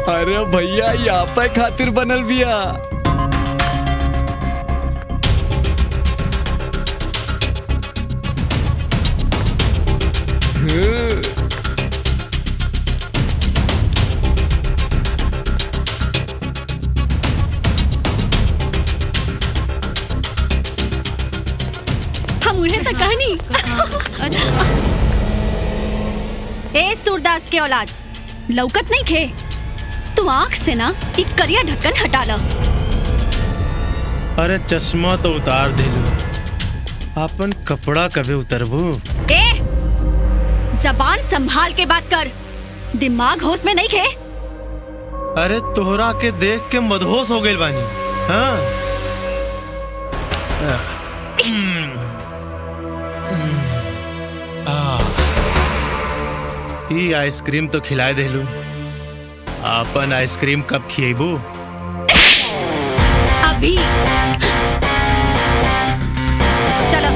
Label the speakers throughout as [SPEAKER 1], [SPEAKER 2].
[SPEAKER 1] अरे भैया यहाँ पे खातिर बनल बिया।
[SPEAKER 2] हम उन्हें तक कहानी। ए सूरदास के औलाद, लौकत नहीं खे? तू आँख से ना एक करिया ढक्कन हटा ला।
[SPEAKER 3] अरे चश्मा तो उतार दिलू, अपन कपड़ा कभी उतरबू?
[SPEAKER 2] ए जबान संभाल के बात कर, दिमाग होश में नहीं खे?
[SPEAKER 3] अरे तोहरा के देख के मदहोश हो गई बानी। हाँ ई आइसक्रीम तो खिलाए देलू, अपन आइसक्रीम कब खिएबू?
[SPEAKER 2] अभी चलो।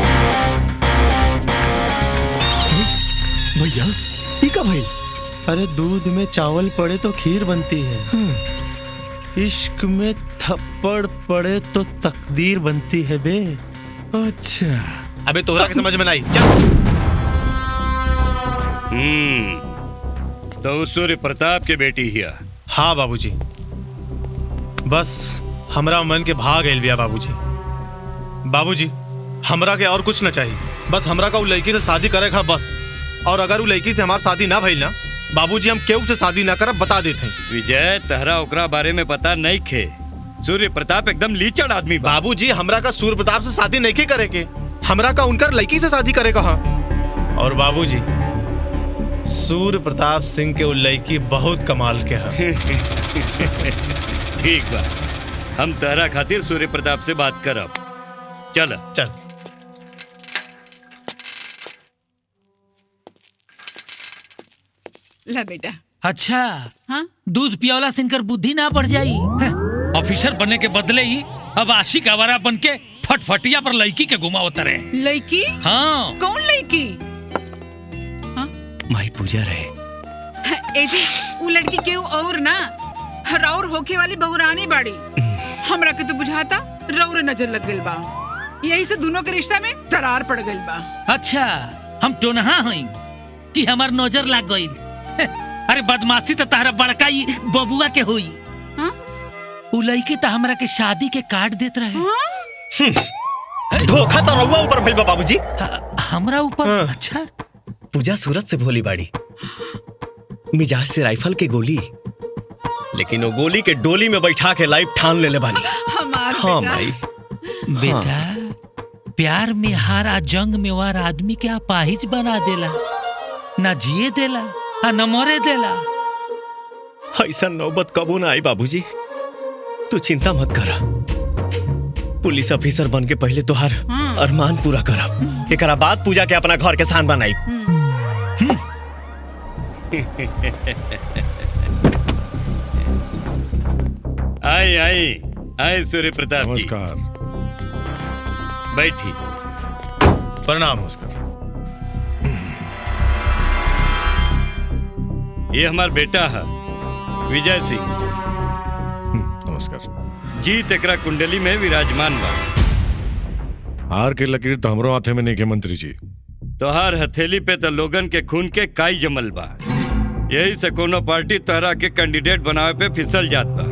[SPEAKER 1] भैया ये का भाई?
[SPEAKER 3] अरे दूध में चावल पड़े तो खीर बनती है, इश्क में थप्पड़ पड़े तो तकदीर बनती है बे।
[SPEAKER 1] अच्छा
[SPEAKER 3] अबे तोहरा के समझ में नहीं। चल।
[SPEAKER 4] तो सूर्य प्रताप के बेटी हिया?
[SPEAKER 3] हाँ बाबूजी, बस हमरा मन के भाग गइल बिया बाबूजी। बाबूजी हमरा के और कुछ न चाहिए, बस हमरा का उ लड़की से शादी करे खा बस। और अगर उ लड़की से हमार शादी ना भइल ना बाबूजी, हम केहू से शादी ना करब बता देते हैं।
[SPEAKER 4] विजय तहरा ओकरा बारे में पता नहीं खे। सूर्य प्रताप एकदम लीचड़ आदमी बा।
[SPEAKER 3] बाबूजी हमरा का सूर्य प्रताप से शादी नहीं करे के, हमरा का उनकर लड़की से शादी करे कहा। और बाबूजी सूर्य प्रताप सिंह के उ लड़की बहुत कमाल के है।
[SPEAKER 4] ठीक बा, हम तहरा खातिर सूर्य प्रताप से बात करब। चल
[SPEAKER 3] चल।
[SPEAKER 5] ला बेटा।
[SPEAKER 6] अच्छा
[SPEAKER 5] हाँ?
[SPEAKER 6] दूध पियावला से इनकर बुद्धि ना बढ़ जाई? ऑफिसर बनने के बदले ही अब आशिक आवारा बन के फटफटिया पर लड़की के घुमावत रहे।
[SPEAKER 5] लड़की?
[SPEAKER 6] हाँ।
[SPEAKER 5] कौन लड़की?
[SPEAKER 1] माई पूजा रहे।
[SPEAKER 5] एजी वो लड़की केहू और ना, रौर होके वाली बहुरानी बाड़ी। हमरा के तो बुझाता रौर नजर लग गइल बा, यही से दोनों के रिश्ता में दरार पड़ गइल बा।
[SPEAKER 6] अच्छा हम टोनहा हई कि हमार नजर लग गई? अरे बदमाशी तो तारा बड़का ही बबुआ के हुई। उ लड़की तो हमरा के शादी के कार्ड देत रहे।
[SPEAKER 1] धोखा तो रहुआ ऊपर भइल बा बाबूजी।
[SPEAKER 6] हमरा ऊपर? अच्छा।
[SPEAKER 1] पूजा सूरत से भोली बाड़ी, मिजाज से राइफल के गोली, लेकिन वो गोली के डोली में बैठा के लाइफ ठान ले बानी। हाँ भाई।
[SPEAKER 6] बेटा प्यार में हारा जंग में वार आदमी के अपाहिज बना देला, ना जिए देला ना मरे देला।
[SPEAKER 1] ऐसा नौबत कबो ना आई बाबूजी, तू चिंता मत करा। पुलिस ऑफिसर बन के पहले तोहार अरमान पूरा करब, एकरा बाद पूजा के अपना घर के शान बनाई।
[SPEAKER 4] आई आई आई सूर्य प्रताप जी।
[SPEAKER 7] नमस्कार।
[SPEAKER 4] बैठी।
[SPEAKER 3] प्रणाम। नमस्कार।
[SPEAKER 4] ये हमार बेटा है विजय सिंह।
[SPEAKER 7] नमस्कार।
[SPEAKER 4] जीत एकरा कुंडली में विराजमान बा।
[SPEAKER 7] हार के लकीर तो हमरो हाथे में नहीं के मंत्री जी।
[SPEAKER 4] तोहार हथेली पे तो लोगन के खून के काई जमल बा, यही से कोनो पार्टी तोहरा के कैंडिडेट बनावे पे फिसल जात बा।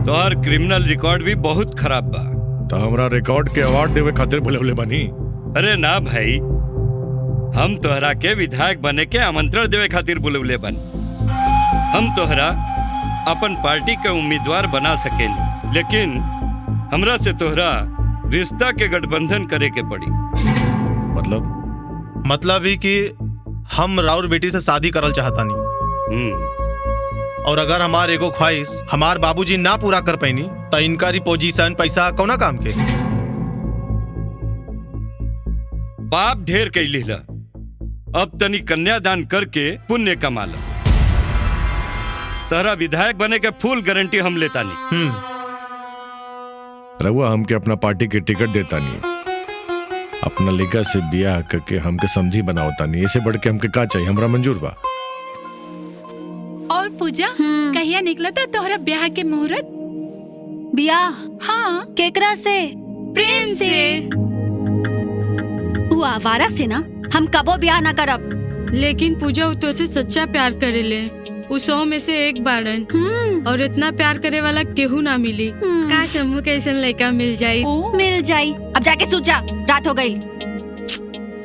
[SPEAKER 4] तोहार क्रिमिनल रिकॉर्ड भी बहुत खराब बा।
[SPEAKER 7] तो हमरा रिकॉर्ड के अवार्ड देवे खातिर बुलवले बानी?
[SPEAKER 4] अरे ना भाई, हम तोहरा के विधायक बने के आमंत्रण देवे खातिर बुलवले बन। हम तोहरा अपन पार्टी के उम्मीदवार बना सकेनी, लेकिन हमरा से तोहरा रिश्ता के गठबंधन करे के पड़ी।
[SPEAKER 3] मतलब ही कि हम राउर बेटी से शादी करल चाहता नहीं, और अगर हमार एगो ख्वाहिश हमार बाबूजी ना पूरा कर पैनी तो इनका पोजीशन पैसा कौना काम के?
[SPEAKER 4] पाप ढेर कैली ला, अब तनी कन्यादान करके पुण्य कमा ला। तहरा विधायक बने के फुल गारंटी हम लेता नहीं।
[SPEAKER 7] रहुआ हमके अपना पार्टी के टिकट देता नहीं, अपना लड़का से बियाह करके हमके समझी बनावता नहीं, ऐसे बढ़ के हमके का चाहिए? हमरा मंजूर बा।
[SPEAKER 5] और पूजा कहिया निकला था तोहरा ब्याह के मुहूर्त?
[SPEAKER 2] बियाह?
[SPEAKER 5] हाँ।
[SPEAKER 2] केकरा से?
[SPEAKER 5] प्रेम से।
[SPEAKER 2] वो आवारा से ना हम कबो ब्याह ना करब।
[SPEAKER 8] लेकिन पूजा उ तो से सच्चा प्यार करेले। उ 100 में से एक बारन और इतना प्यार करे वाला केहू ना मिली। काश हमू के ऐसन लड़का मिल जाई।
[SPEAKER 2] मिल जाई। अब जाके सूत जा, रात हो गई।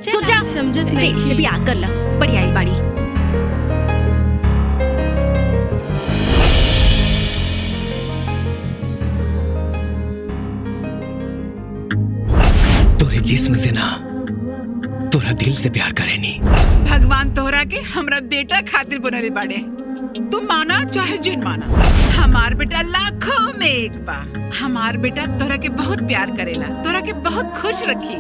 [SPEAKER 2] सूत जा।
[SPEAKER 8] समझत नहीं
[SPEAKER 2] से ब्याह कर ला, बड़ी आई बाड़ी।
[SPEAKER 1] तोरे जिस्म से ना तोरा दिल से प्यार करेनी।
[SPEAKER 5] भगवान तोहरा के हमरा बेटा खातिर बनले बाड़े। तू माना चाहे जिन माना, हमार बेटा लाखों में एक बा। हमार बेटा तोहरा के बहुत प्यार करेला, तोहरा के बहुत खुश रखी।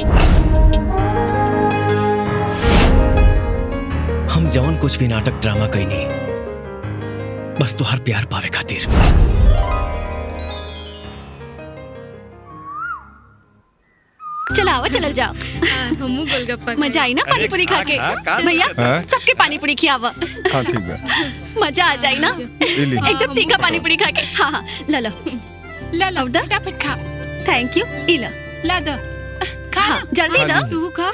[SPEAKER 1] हम जवन कुछ भी नाटक ड्रामा कईनी बस तोहार प्यार पावे खातिर।
[SPEAKER 2] चलाओ चल जाओ।
[SPEAKER 8] हमू गोलगप्पा
[SPEAKER 2] मजा आई ना पानी पूरी खा के? भैया सबके पानी पूरी खियावा।
[SPEAKER 7] हाँ ठीक है।
[SPEAKER 2] मजा आ जाए ना एकदम तीखा पानी पूरी खा के। हाँ हाँ ला लो
[SPEAKER 5] ला लो फटाफट खा।
[SPEAKER 2] Thank you. इला
[SPEAKER 5] ला दो खा।
[SPEAKER 2] हाँ, जल्दी दो।
[SPEAKER 8] तू खा।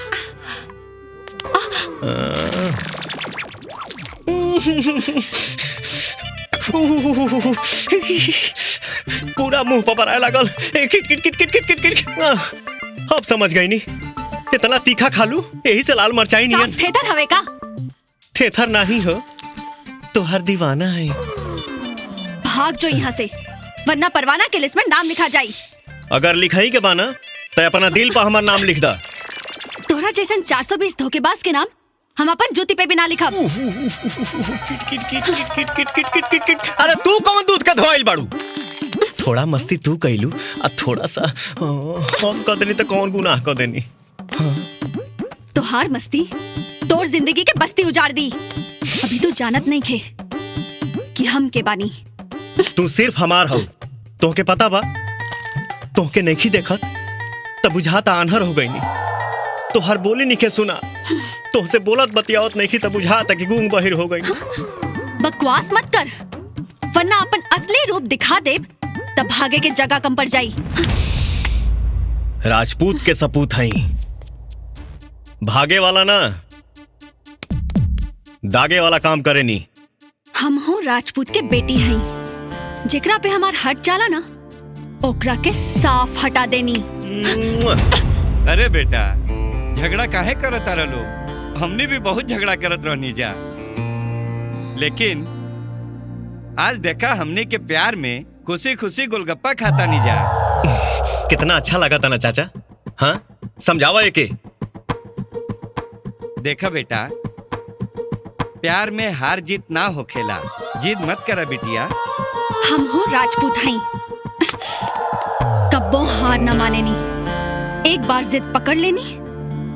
[SPEAKER 1] पूरा मुंह पर आए लागल। किट किट किट किट किट किट किट। अब समझ गई नी, इतना तीखा खा लू यही से लाल मरचाई नियन।
[SPEAKER 2] थेथर हवे का?
[SPEAKER 1] थेथर नहीं हो तो हर दीवाना है।
[SPEAKER 2] भाग जो यहाँ से, वरना परवाना के लिस्ट में नाम लिखा जाई।
[SPEAKER 1] अगर लिखाई के बाना तो अपना दिल पर हमार नाम लिख दा।
[SPEAKER 2] तोहरा जैसन 420 धोखेबाज के नाम हम अपन जूती पे भी ना लिखब।
[SPEAKER 1] अरे तू कौन दूध का धोइल बाड़ू? थोड़ा मस्ती तू कैलू और थोड़ा सा हम कर देनी तो कौन गुनाह कर देनी।
[SPEAKER 2] तोहार मस्ती तोर जिंदगी के बस्ती उजाड़ दी। अभी तो जानत नहीं खे कि हम के बानी।
[SPEAKER 1] तू सिर्फ हमार हो, तोहके पता बा? तोहके नहीं देखत तब बुझाता आन्हर हो गई। तोहर बोली निके सुना, तोहसे बोलत बतियावत नहीं तब बुझाता कि गूंग बहिर हो गई।
[SPEAKER 2] बकवास मत कर, वरना अपन असली रूप दिखा दे तब भागे के जगह कम पड़ जाई।
[SPEAKER 1] राजपूत के सपूत हैं, भागे वाला ना दागे वाला काम करे नी।
[SPEAKER 2] हम हो राजपूत के बेटी हैं, जेकरा पे हमार हट जाला ना ओकरा के साफ हटा देनी।
[SPEAKER 4] अरे बेटा झगड़ा काहे करत रहलो? हमने भी बहुत झगड़ा करत रहनी जा, लेकिन आज देखा हमने के प्यार में खुशी खुशी गोलगप्पा खाता नहीं जा।
[SPEAKER 1] कितना अच्छा लगा था ना चाचा। हाँ समझावा एके।
[SPEAKER 4] देखा बेटा, प्यार में हार जीत ना होखेला, जिद मत करा बिटिया।
[SPEAKER 2] हम हो राजपूत हैं, कब्बो हार न माने नी। एक बार जिद पकड़ लेनी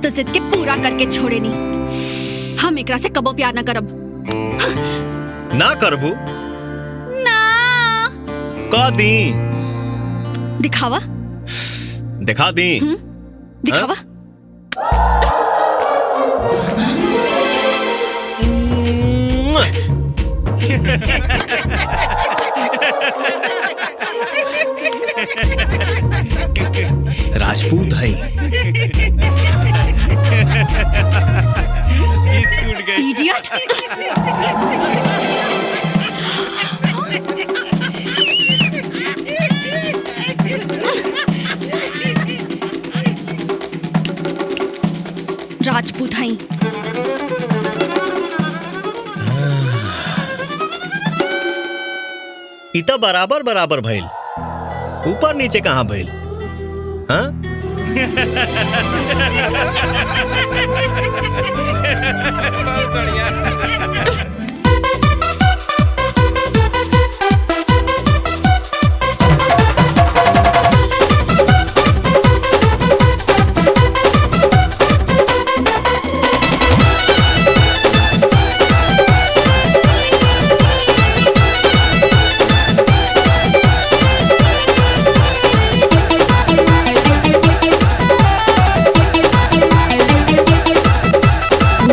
[SPEAKER 2] तो जिद के पूरा करके छोड़े नी। हम एकरा से कब्बो प्यार न करब।
[SPEAKER 1] ना करबू
[SPEAKER 2] ना
[SPEAKER 1] का दी?
[SPEAKER 2] दिखावा
[SPEAKER 1] दिखा दी।
[SPEAKER 2] दिखावा।
[SPEAKER 1] राजपूत है।
[SPEAKER 4] टूट गई।
[SPEAKER 2] इडियट। राजपूत हैं।
[SPEAKER 1] इतना बराबर बराबर भइल, ऊपर नीचे कहाँ भइल? हाँ?
[SPEAKER 4] बहुत बढ़िया।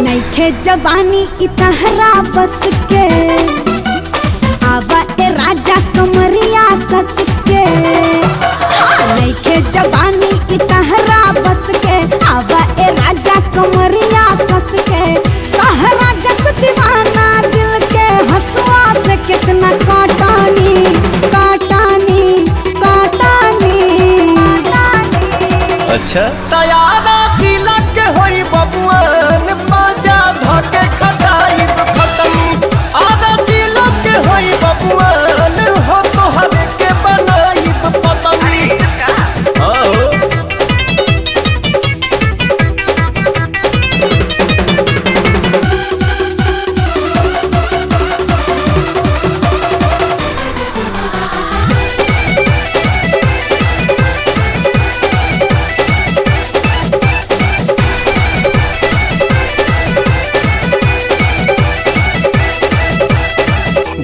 [SPEAKER 9] नइखे जवानी इतहरा बस के कितना काटानी काटानी काटानी।
[SPEAKER 10] अच्छा तैयारा जिला के होई बबुआन बाजा धके खटाई खत्म। आधा जिला के होई बबुआन हो तो हरे के बनाई पतंगी।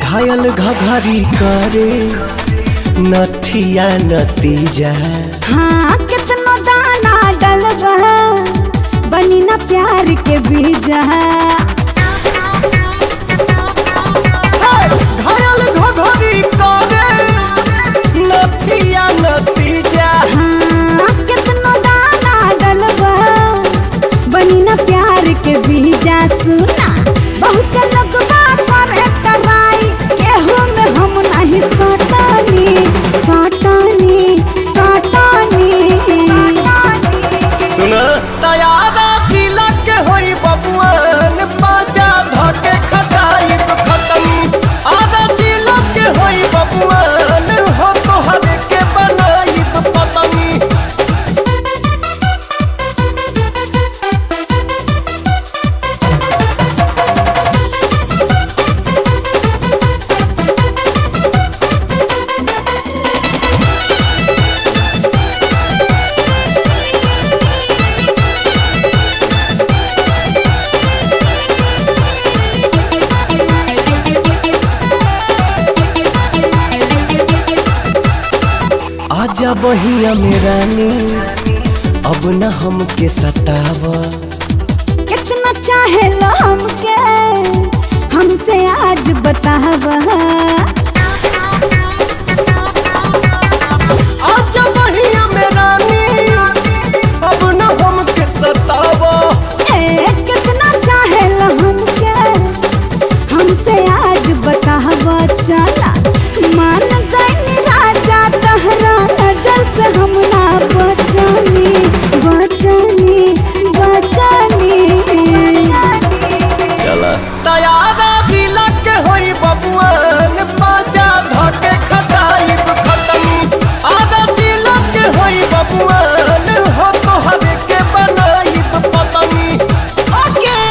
[SPEAKER 10] घायल घघरी करे नथिया नतीजा।
[SPEAKER 9] हाँ कितना दाना डलबा बनी ना प्यार के बीजा।
[SPEAKER 10] घायल घघरी करे नथिया नतीजा।
[SPEAKER 9] हाँ कितना दाना डलबा बनी ना प्यार के बीजा। सुना बहुत लगवा करे कराई केहू में हम नहीं सटानी सटानी सटानी।
[SPEAKER 10] सुना तैयारा जिला के होई बबुआन बाजा धके खटाई खत्म। आधा जिला के होई बबुआन हो तो हरे के बनाई पतंगी। आजा बहिया में रानी अब न हमके सतावा।
[SPEAKER 9] कितना चाहे लो हमके हमसे आज बतावा।
[SPEAKER 10] आजा बहिया में रानी अब न हमके सतावा।
[SPEAKER 9] कितना चाहे लो हमके हमसे आज बतावा। चला मान गई राजा तहरा नजर से हम ना बचानी बचानी बचानी।
[SPEAKER 10] चला तैयारा जिला के होई बबुआन बाजा धके खटाई खत्म। आधा जिला के होई बबुआन हो तो हरे के बनाई पतंगी।
[SPEAKER 9] ओके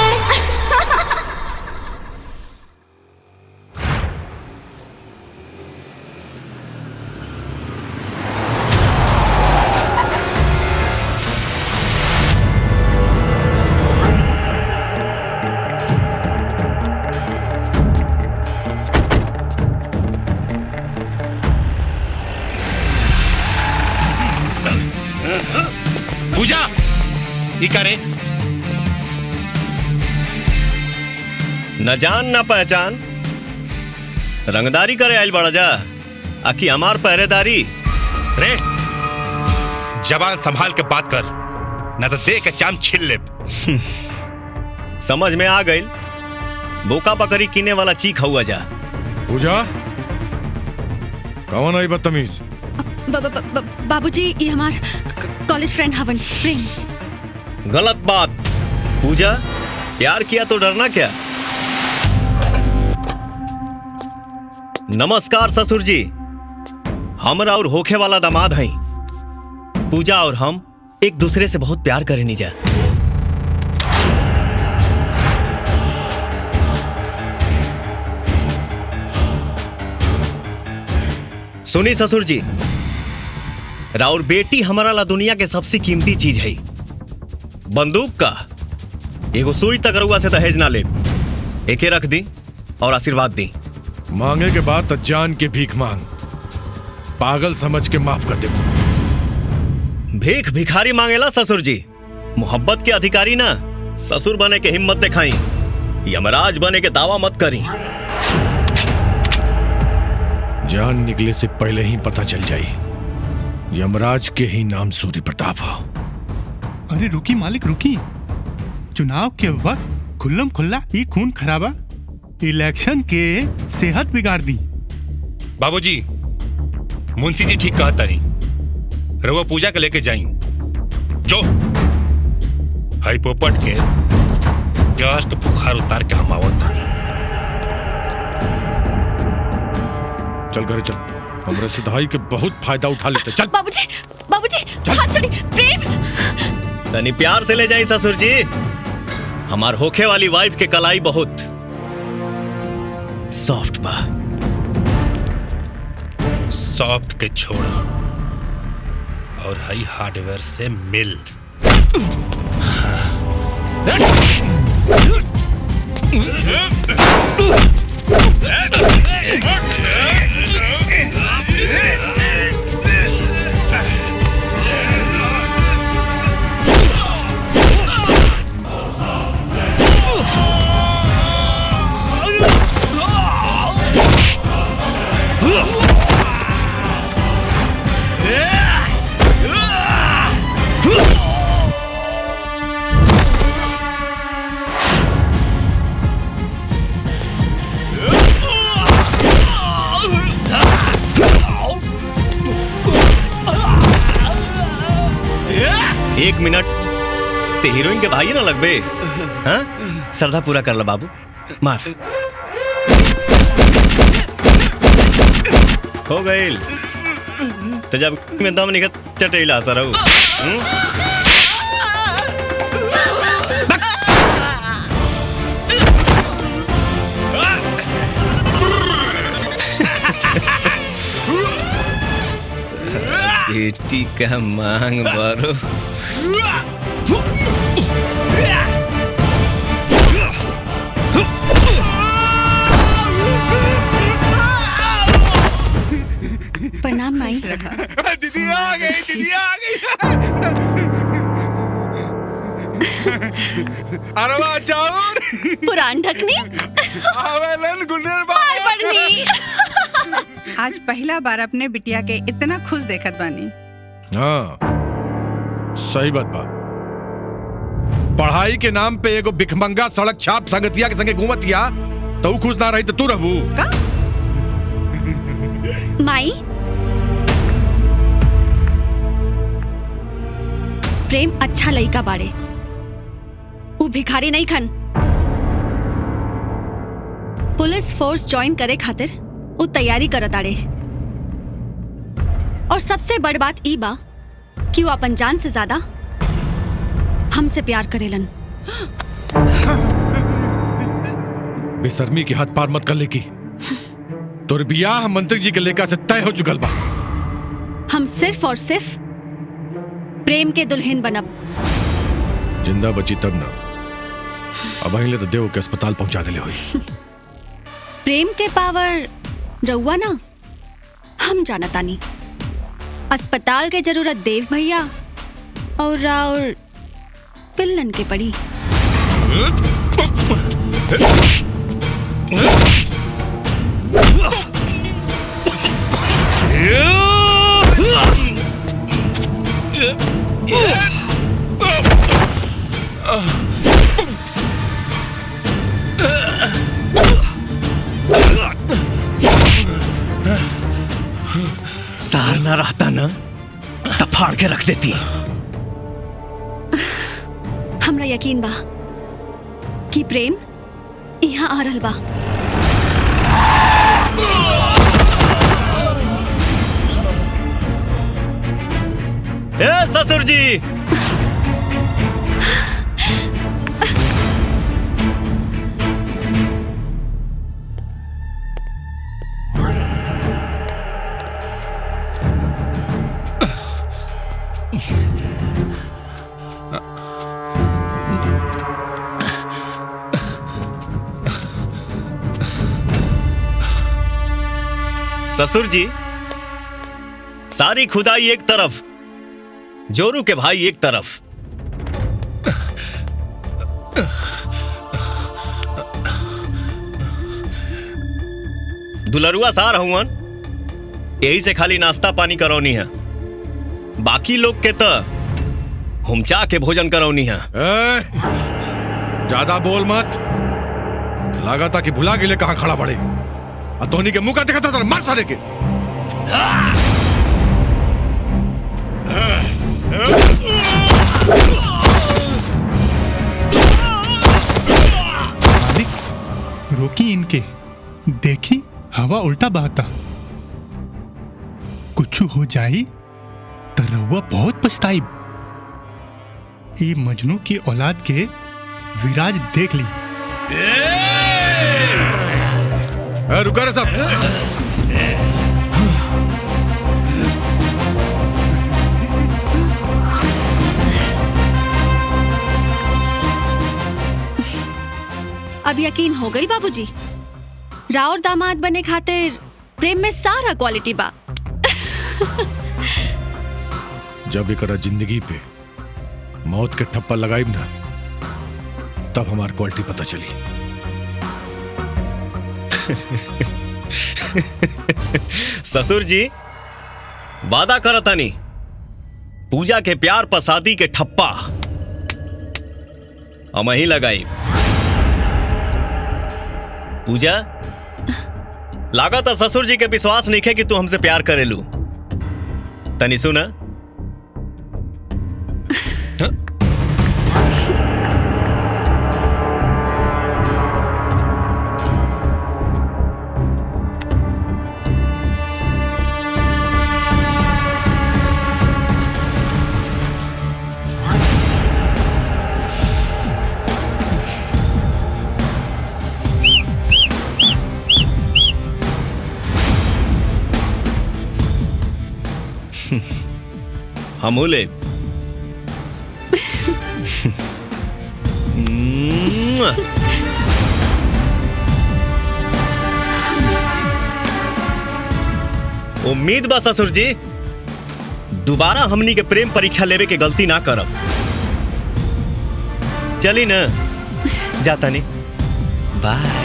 [SPEAKER 3] पूजा ई करे
[SPEAKER 1] न जान न पहचान रंगदारी करे आइल बड़ा जा आखी हमार पहरेदारी।
[SPEAKER 3] रे जबान संभाल के बात कर न तो दे के चाम छील ले।
[SPEAKER 1] समझ में आ गई बोका बकरी कीने वाला चीख हुआ जा।
[SPEAKER 7] पूजा कौन आई बदतमीज?
[SPEAKER 2] बाबूजी ये हमार कॉलेज फ्रेंड हवन प्रेम।
[SPEAKER 1] गलत बात। पूजा प्यार किया तो डरना क्या? नमस्कार ससुर जी, हमरा और होखे वाला दामाद हैं। पूजा और हम एक दूसरे से बहुत प्यार करे नीजा। सुनी ससुर जी, राउर बेटी हमारा ला दुनिया के सबसे कीमती चीज है। बंदूक का एगो सुई तक रउआ से दहेज ना ले, एके रख दी और आशीर्वाद दी।
[SPEAKER 7] मांगे के बाद तो जान के भीख मांग, पागल समझ के माफ कर दे।
[SPEAKER 1] भीख भिखारी मांगेला ससुर जी, मोहब्बत के अधिकारी ना। ससुर बने के हिम्मत दिखाई, यमराज बने के दावा मत करी।
[SPEAKER 7] जान निकले से पहले ही पता चल जाई यमराज के ही नाम सूर्य प्रताप हो।
[SPEAKER 11] अरे रुकी मालिक रुकी, चुनाव के वक्त खुल्लम खुल्ला ही खून खराबा इलेक्शन के सेहत बिगाड़ दी।
[SPEAKER 12] बाबूजी, मुंशी जी ठीक कहता नहीं, रउआ पूजा के लेके जाई। जो हाई पोपट के जस्ट बुखार उतार के हम आवत।
[SPEAKER 7] चल घरे चल, हमरे सिधाई के बहुत फायदा उठा लेते। चल
[SPEAKER 2] बाबूजी, बाबूजी, हाथ छोड़ी। प्रेम,
[SPEAKER 1] तनी प्यार से ले जाई ससुर जी। हमार होखे वाली वाइफ के कलाई बहुत सॉफ्ट बा।
[SPEAKER 12] सॉफ्ट के छोड़ा और हाई हार्डवेयर से मिल।
[SPEAKER 1] एक मिनट ते हीरोइन के भाई ना लगबे। हाँ, श्रद्धा पूरा कर ला बाबू, मार। हो गईल तो जब में दम निकल चटेला सरऊ। बेटी का मांग बारो।
[SPEAKER 2] प्रणाम माई।
[SPEAKER 11] दीदी आ गई, दीदी आ गई। अरे वाह चाउर।
[SPEAKER 2] पुरान ढकनी।
[SPEAKER 11] आवेलन गुलर
[SPEAKER 2] मार पड़नी।
[SPEAKER 5] आज पहला बार अपने बिटिया के इतना खुश देखत बानी।
[SPEAKER 7] हाँ, सही बात बा। पढ़ाई के नाम पे एगो भिखमंगा सड़क छाप संगतिया के संगे घूमतिया तो खुश ना रही तो तू रहबू
[SPEAKER 5] का?
[SPEAKER 2] माई, प्रेम अच्छा लड़का बाड़े, वो भिखारी नहीं खन। पुलिस फोर्स ज्वाइन करे खातिर वो तैयारी करत आड़े। और सबसे बड़ बात ई बा कि वो अपन जान से ज्यादा हमसे प्यार करेलन।
[SPEAKER 7] बेशर्मी की हाथ पार मत कर लेकी। तोर बियाह मंत्री जी के लेकर से तय हो चुकल बा।
[SPEAKER 2] हम सिर्फ और सिर्फ प्रेम के दुल्हन बनब।
[SPEAKER 7] जिंदा बची तब ना, अब अहिले तो देव के अस्पताल पहुंचा देले होई।
[SPEAKER 2] प्रेम के पावर रउआ ना हम जानतानी। अस्पताल के जरूरत देव भैया और पिल्लन के पड़ी।
[SPEAKER 1] सार ना रहता ना तब फाड़ के रख देती।
[SPEAKER 2] हमरा यकीन बा कि प्रेम यहाँ आ रहल बा।
[SPEAKER 1] ए ससुर जी, ससुर जी, सारी खुदाई एक तरफ, जोरू के भाई एक तरफ। दुलरुआ सार हुवन, यही से खाली नाश्ता पानी करौनी है। बाकी लोग के तो हुमचा के भोजन करौनी है।
[SPEAKER 7] ज्यादा बोल मत, लगा था कि भुला गिले कहां खड़ा पड़े। और धोनी के मुंह का देखा था मार सारे के।
[SPEAKER 11] रोकी इनके, देखी हवा उल्टा बहता, कुछ हो जाई तो रउआ बहुत पछताई। ये मजनू की औलाद के विराज देख ली।
[SPEAKER 7] रुका रे सब।
[SPEAKER 2] अब यकीन हो गई बाबूजी, राउर दामाद बने खातिर प्रेम में सारा क्वालिटी बा।
[SPEAKER 7] जब एकरा जिंदगी पे मौत के ठप्पा लगाई ना, तब हमार क्वालिटी पता चली।
[SPEAKER 1] ससुर जी वादा करतानी, पूजा के प्यार पर शादी के ठप्पा हम ही लगाई। पूजा, लागत है ससुर जी के विश्वास नहीं है कि तू हमसे प्यार करेलू। तनी सुना। हमूले उम्मीद बा ससुर जी दोबारा हमनी के प्रेम परीक्षा लेवे के गलती ना करब। चली न, जाता नहीं। बाय।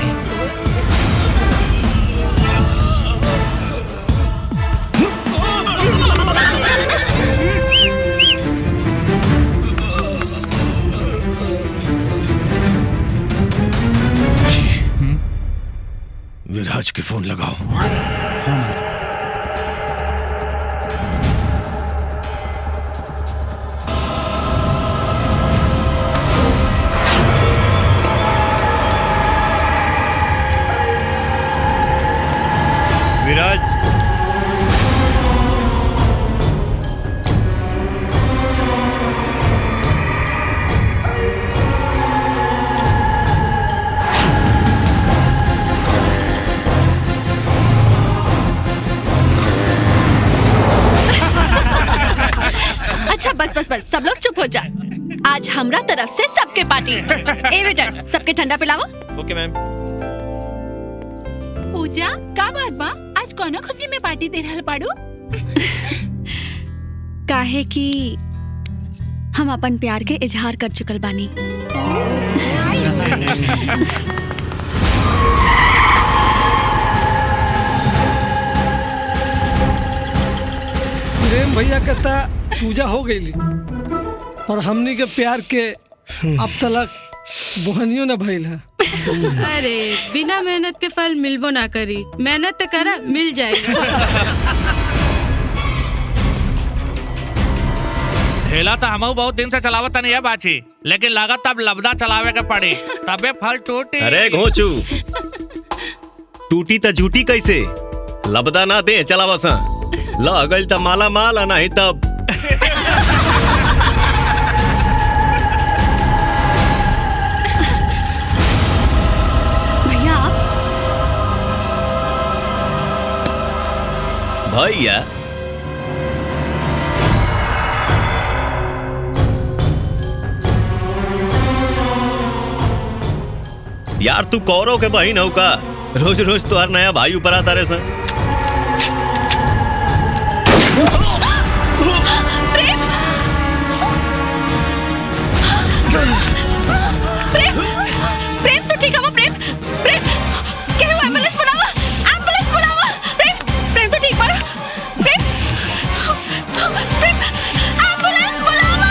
[SPEAKER 7] विराज के फोन लगाओ।
[SPEAKER 4] विराज,
[SPEAKER 2] अच्छा बस बस बस, सब लोग चुप हो जा। आज हमरा तरफ से सबके पार्टी। ए बेटा, सबके ठंडा पिलावा।
[SPEAKER 1] ओके मैम।
[SPEAKER 5] पूजा, का बात बा? आज कौनो खुशी में पार्टी दे रहल पाड़ू?
[SPEAKER 2] काहे कि हम अपन प्यार के इजहार कर चुकल बानी।
[SPEAKER 13] प्रेम भैया कहता पूजा हो गई और हमनी के प्यार के अब तक बुहनियों न भइल है।
[SPEAKER 8] अरे बिना मेहनत के फल मिलबो ना करी, मेहनत तो करा, मिल जाएगा।
[SPEAKER 6] ठेला तो हम बहुत दिन से चलावत नहीं है बाची, लेकिन लागत अब लबदा चलावे के पड़ी तबे फल टूटी।
[SPEAKER 1] अरे घोचू, टूटी त झूठी कैसे? लबदा ना दे चलावा सा। ल अगल त माला माल, नहीं तब भैया। यार तू कौरव के बहिन हो का? रोज रोज तो हर नया भाई ऊपर आता रहे सन।
[SPEAKER 2] प्रेम तो ठीक है वो। प्रेम प्रेम क्या हुआ? एम्बुलेंस बुलावा, एम्बुलेंस बुलावा। प्रेम प्रेम तो ठीक पड़ा। प्रेम प्रेम एम्बुलेंस बुलावा।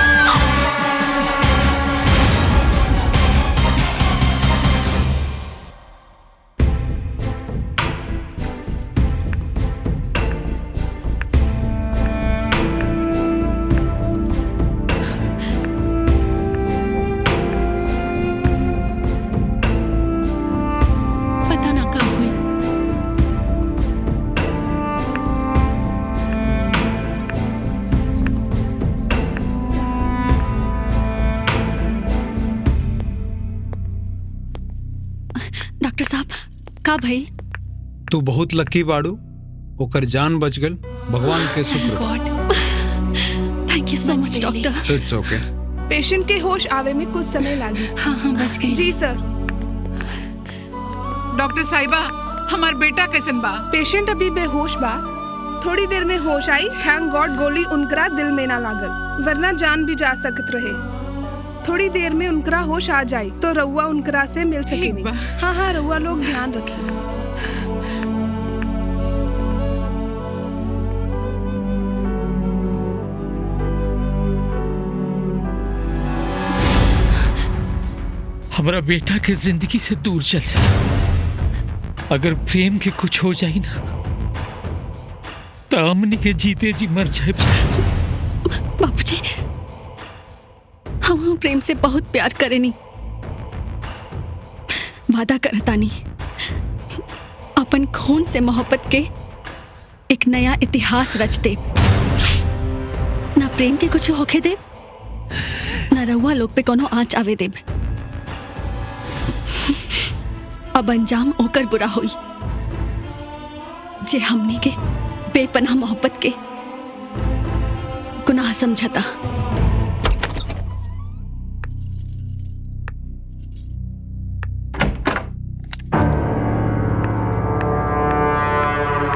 [SPEAKER 14] का भाई?
[SPEAKER 15] तू बहुत लकी बाड़ू, ओकर जान बच गल, भगवान के शुक्र।
[SPEAKER 14] Thank you so much doctor.
[SPEAKER 15] It's okay.
[SPEAKER 16] Patient के होश आवे में कुछ समय लागी।
[SPEAKER 14] हाँ बच गई।
[SPEAKER 16] जी सर।
[SPEAKER 5] डॉक्टर साहिबा, हमार बेटा कैसन बा?
[SPEAKER 16] पेशेंट अभी बेहोश बा, थोड़ी देर में होश आई। थैंक गॉड गोली उनकरा दिल में ना लागल, वरना जान भी जा सकत रहे। थोड़ी देर में उनकरा होश आ जाई तो रउआ उनकरा से मिल सकेनी। हाँ हाँ रउआ लोग ध्यान रखिए।
[SPEAKER 6] हमारा बेटा के जिंदगी से दूर चल जाए। अगर प्रेम के कुछ हो जाए ना तो हमने के जीते जी मर जाए।
[SPEAKER 14] बाबूजी, हम प्रेम से बहुत प्यार करेनी, वादा करतानी अपन खून से मोहब्बत के एक नया इतिहास रच दे। ना प्रेम के कुछ होके दे, ना रहुआ लोग पे कोनो आंच आवे दे। अब अंजाम ओकर बुरा होई जे हमने के बेपनाह मोहब्बत के गुनाह समझता।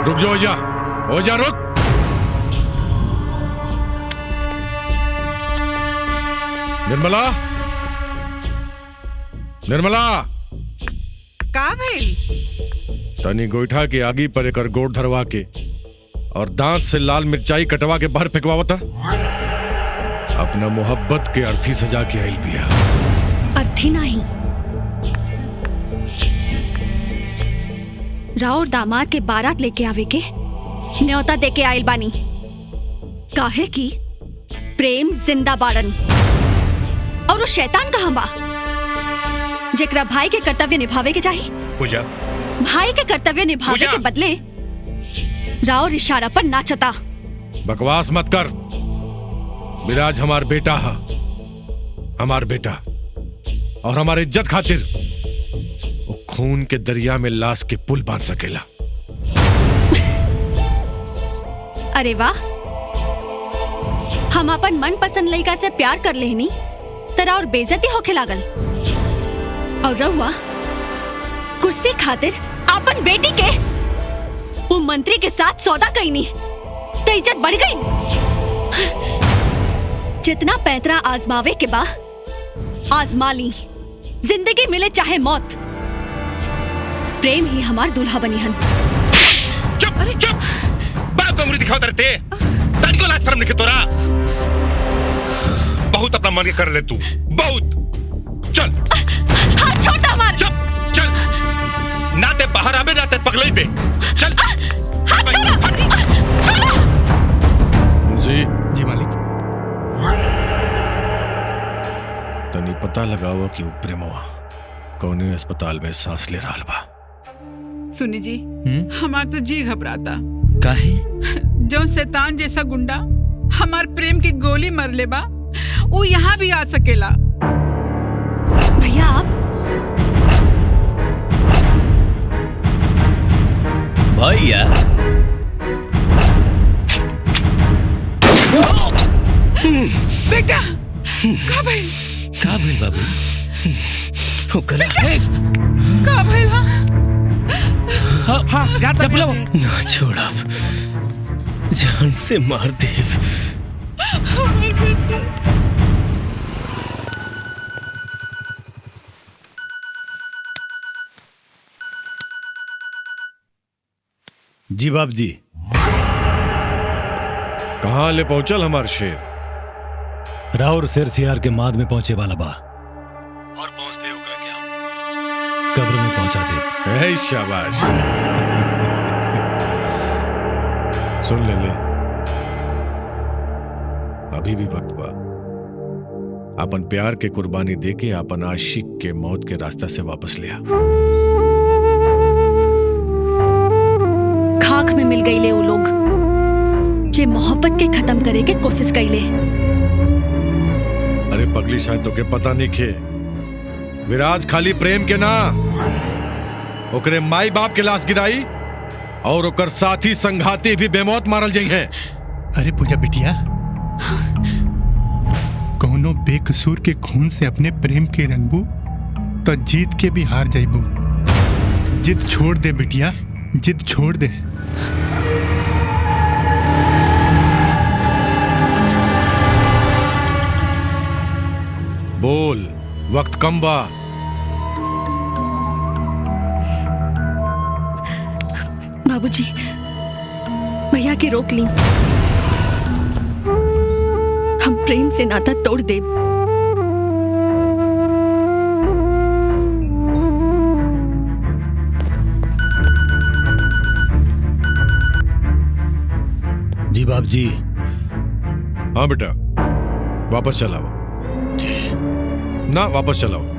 [SPEAKER 7] रुक जाओ, ओजा रुक। निर्मला, निर्मला,
[SPEAKER 5] का भइल?
[SPEAKER 7] तनी गोईठा की आगी पर एकर गोड़ धरवा के और दांत से लाल मिर्चाई कटवा के बाहर फेंकवावता। अपना मोहब्बत के अर्थी सजा के आइल बिया।
[SPEAKER 14] अर्थी नहीं, राउर दामाद के बारात लेके आवे के न्योता दे के आइल बानी। काहे की प्रेम जिंदा बाड़न और वो शैतान कहाँ बा जेकरा भाई के कर्तव्य निभावे के चाहिए।
[SPEAKER 12] पूजा,
[SPEAKER 14] भाई के कर्तव्य निभावे के बदले राउर इशारा पर नाचता।
[SPEAKER 7] बकवास मत कर। विराज हमार बेटा है, हमार बेटा, और हमारी इज्जत खातिर वो खून के दरिया में लाश के पुल बांध सकेला।
[SPEAKER 14] अरे वाह, हम अपन मन पसंद लड़का से प्यार कर लेनी तरा और बेइज्जती होके लागल, और रहुआ कुर्सी खातिर अपन बेटी के वो मंत्री के साथ सौदा कईनी तो इज्जत बढ़ गई। जितना पैतरा आजमावे के बा आजमा ली, जिंदगी मिले चाहे मौत, प्रेम ही हमार दूल्हा बनी हन।
[SPEAKER 12] चुप चुप, बाप को उंगली दिखाओ तरते, तानी को लाज शर्म नहीं तोरा। बहुत अपना मन के कर ले तू, बहुत। चल
[SPEAKER 14] हाथ छोड़ हमार।
[SPEAKER 12] चुप चल, नाते बाहर आवे नाते पगलई पे। चल
[SPEAKER 14] हाथ छोड़ो।
[SPEAKER 7] जी मालिक। तनी पता लगाओ कि प्रेमवा कौने अस्पताल में सांस ले रहा बा।
[SPEAKER 5] सुनी जी, हमार तो जी घबराता।
[SPEAKER 6] काहे?
[SPEAKER 5] जो शैतान जैसा गुंडा हमार प्रेम की गोली मर ले बा, वो यहाँ भी आ सकेला।
[SPEAKER 14] भैया आप
[SPEAKER 1] भैया
[SPEAKER 5] बेटा, का भाई?
[SPEAKER 6] का भाई बाबू?
[SPEAKER 1] ओकरा
[SPEAKER 5] का भाई?
[SPEAKER 6] हाँ यार जब लो
[SPEAKER 1] ना छोड़ब, जान से मार देव।
[SPEAKER 7] जी बाप जी। कहाँ ले पहुंचल हमार शेर?
[SPEAKER 17] राउर शेर सियार के माद में पहुंचे वाला बा, और पहुंचते ओकरा के हम कब्र में पहुंचा दे।
[SPEAKER 7] ए शाबाश। सुन ले अभी भी वक्त बा। अपन प्यार के कुर्बानी देके अपन आशिक के मौत के रास्ता से वापस लिया।
[SPEAKER 14] खाक में मिल गई ले वो लोग जे मोहब्बत के खत्म करे के कोशिश कैले।
[SPEAKER 7] अरे पगली, शायद तो के पता नहीं खे, विराज खाली प्रेम के ना ओकरे माई बाप के लाश गिराई और ओकर साथी संघाती भी बेमौत मारल जाइ हैं।
[SPEAKER 11] अरे पूजा बिटिया, कौनो बेकसूर के खून से अपने प्रेम के रंगबू तो जीत के भी हार जाइबू। जिद छोड़ दे बिटिया, जिद छोड़ दे।
[SPEAKER 7] बोल, वक्त कम बा।
[SPEAKER 14] बाबूजी, भैया के रोक ली। हम प्रेम से नाता तोड़ दे।
[SPEAKER 17] जी बाप जी।
[SPEAKER 7] हाँ बेटा, वापस चलाओ। ना वापस चलाओ।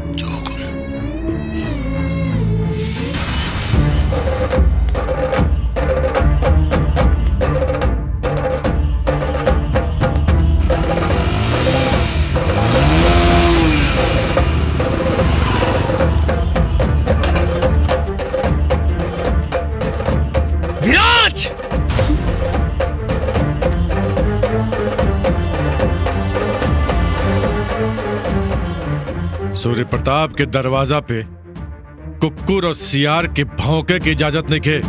[SPEAKER 1] विराज!
[SPEAKER 7] सूर्य प्रताप के दरवाजा पे कुक्कुर और सियार के भौंके की इजाजत नहीं के।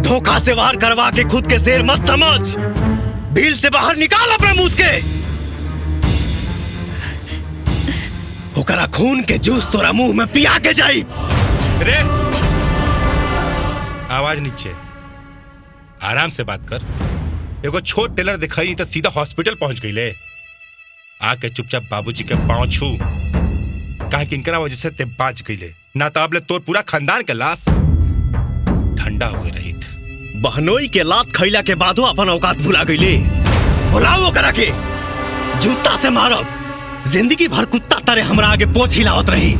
[SPEAKER 1] धोखा से वार करवा के खुद के शेर मत समझ। भील से बाहर निकाल अपने मुंह के। ओकरा खून के जूस तोरा मुंह में पिया के जाई।
[SPEAKER 12] रे आवाज नीचे, आराम से बात कर। एगो छोट टेलर दिखाई तो सीधा हॉस्पिटल पहुंच गई ले। आके चुपचाप बाबूजी के पांव छू। कहा कि इनकरा वजह से ते बाज गई ले, ना तो अब ले तोर पूरा खानदान के लाश ठंडा हो रही।
[SPEAKER 1] बहनोई के लात खैला के बादो अपन औकात भुला गईले। बुलाओ करा के जूता से मारब। जिंदगी भर कुत्ता तारे हमरा आगे पोछ हिलावत रही।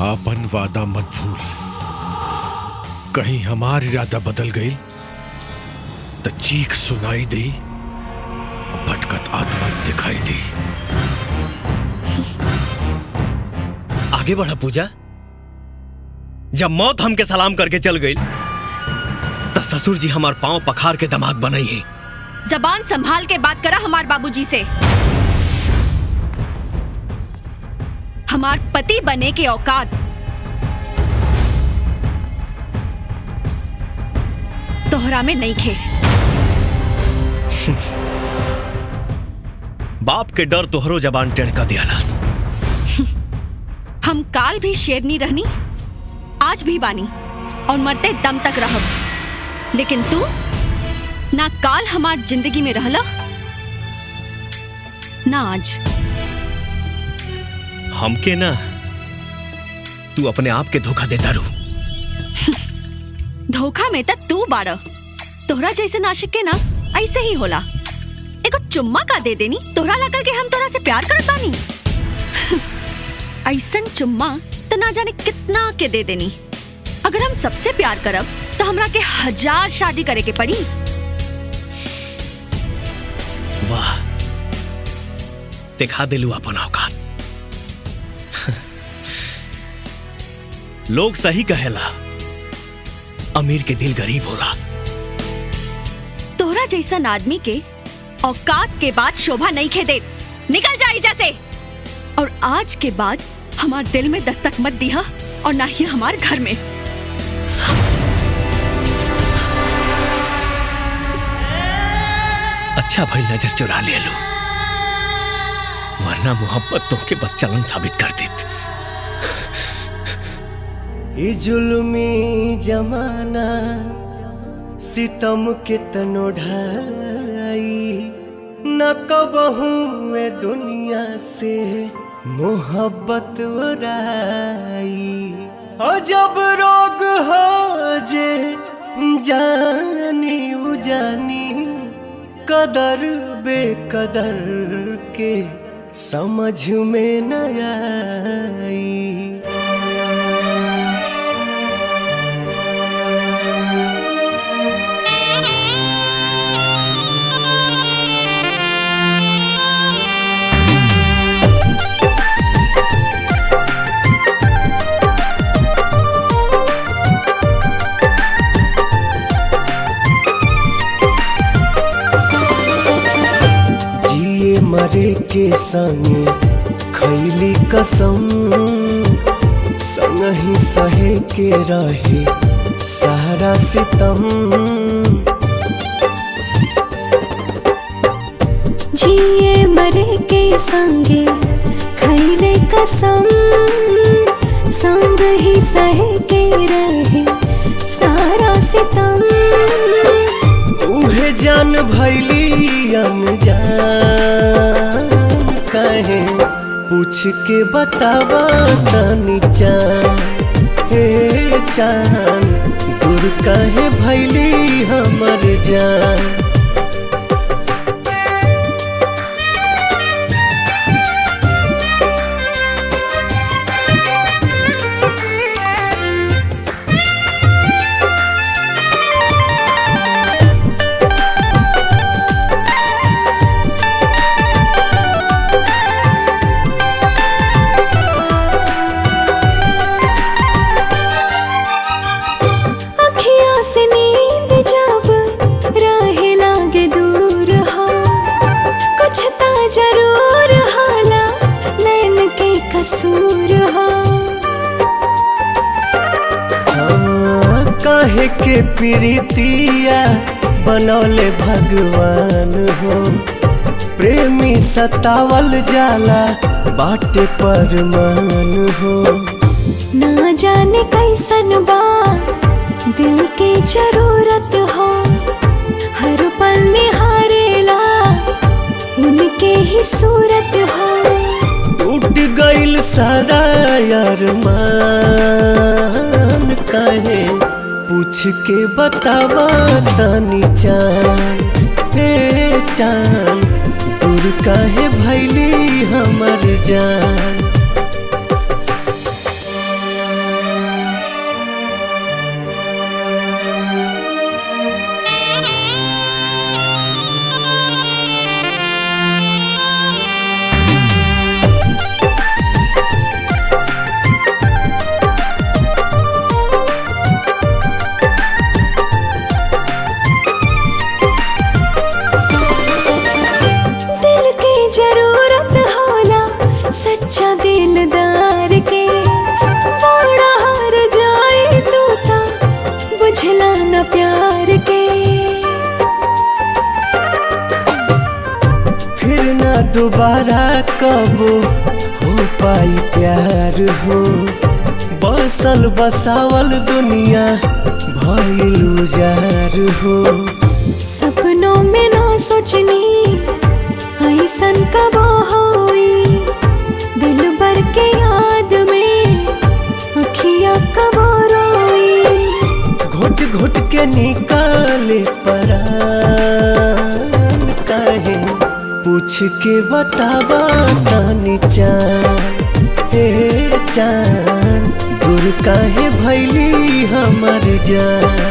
[SPEAKER 7] आपन वादा मत भूल। कहीं हमार इरादा बदल गई तो चीख सुनाई दी, भटकत आत्मा दिखाई दी।
[SPEAKER 1] आगे बढ़ा पूजा। जब मौत हमके सलाम करके चल गई तो ससुर जी हमार पांव पखार के दामाद बनई है।
[SPEAKER 14] जबान संभाल के बात करा हमार बाबूजी से। हमार पति बने के औकात तोहरा में नहीं खे।
[SPEAKER 1] बाप के डर तोहरो जबान टेढ़ का दियालस।
[SPEAKER 14] हम काल भी शेरनी रहनी, आज भी बानी और मरते दम तक रहब। लेकिन तू ना काल हमार जिंदगी में रहला, ना आज।
[SPEAKER 1] हमके ना, तू अपने आप के धोखा देता रू।
[SPEAKER 14] धोखा में तक तू बाड़। तोहरा जैसे नाशिक के ना ऐसे ही होला। एगो चुम्मा का दे देनी, तोहरा लगल के हम तोहरा से प्यार करत बानी। ऐसन चुम्मा तो ना जाने कितना के दे देनी। अगर हम सबसे प्यार करब तो हमरा के 1000 शादी करे के पड़ी।
[SPEAKER 1] वाह, दिखा दिलू अपन औकात। लोग सही कहेला, अमीर के दिल गरीब होला।
[SPEAKER 14] तोहरा जैसन आदमी के औकात के बाद शोभा नहीं खे दे। निकल जा एजा से। और आज के बाद हमार दिल में दस्तक मत दिया और ना ही हमार घर में।
[SPEAKER 1] अच्छा भाई नजर चुरा ले लो, वरना मोहब्बत तो के बच्चलन साबित कर देती।
[SPEAKER 10] ई जुल्मी जमाना सितम के तनो ढाई, न कबहू ए दुनिया से मोहब्बत उड़ाई। और जब रोग हो जे जानी उजानी, कदर बेकदर के समझ में न आई। के संगे खैली कसम संगही सहे के रहे सारा सितम।
[SPEAKER 9] जिए मरे के संगे खैले कसम संग ही सहे के रहे सारा सितम।
[SPEAKER 10] उहे जान भैली अनजान कहे पूछ के बतावा तनी चान हे चान दूर कहे भैली हमर जान।
[SPEAKER 9] जरूर होला नैन के कसूर हो।
[SPEAKER 10] काहे के प्रीतिया बनौले भगवान हो प्रेमी सतावल जाला बाटे परमान हो।
[SPEAKER 9] ना जाने कैसन बा दिल के जरूरत हो हर पल निहारेला उनके ही सूरत हो।
[SPEAKER 10] टूट गइल सारा अरमान काहे पूछ के बतावा तनी चान हे चान दूर काहे भैली हमर जान।
[SPEAKER 9] सच्चा दिलदार के बड़ा हार जाए तू था बुझला न प्यार के।
[SPEAKER 10] फिर ना दोबारा कब हो पाई प्यार हो बसल बसावल दुनिया भइल उजार हो।
[SPEAKER 9] सपनों में ना सोचनी ऐसन कब होई दिल भर के याद में अखियां कब रोई।
[SPEAKER 10] घुट घुट के निकाले परान काहे पूछ के बतावा तनी चान हे चान दूर काहे भैली हमर जान।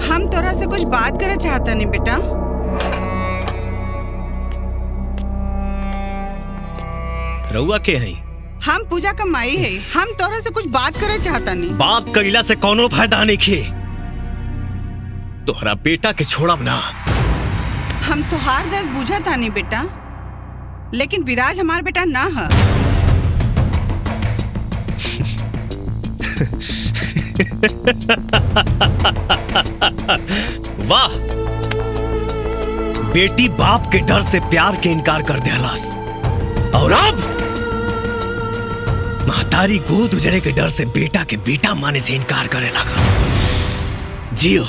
[SPEAKER 5] हम तोरा से कुछ बात करे चाहता नहीं बेटा।
[SPEAKER 1] रउआ के हई?
[SPEAKER 5] हम पूजा का माई है। हम तोरा से कुछ बात करे चाहता नहीं।
[SPEAKER 1] बात कइला से कोनो फायदा नहीं खे। तोहरा बेटा के छोड़ब ना।
[SPEAKER 5] हम तोहार दर्द बुझता नहीं बेटा लेकिन विराज हमार बेटा ना है।
[SPEAKER 1] वाह बेटी बाप के डर से प्यार के इनकार कर देहलास और अब महतारी गोद उजड़े के डर से बेटा के बेटा माने से इनकार करे लगा। जियो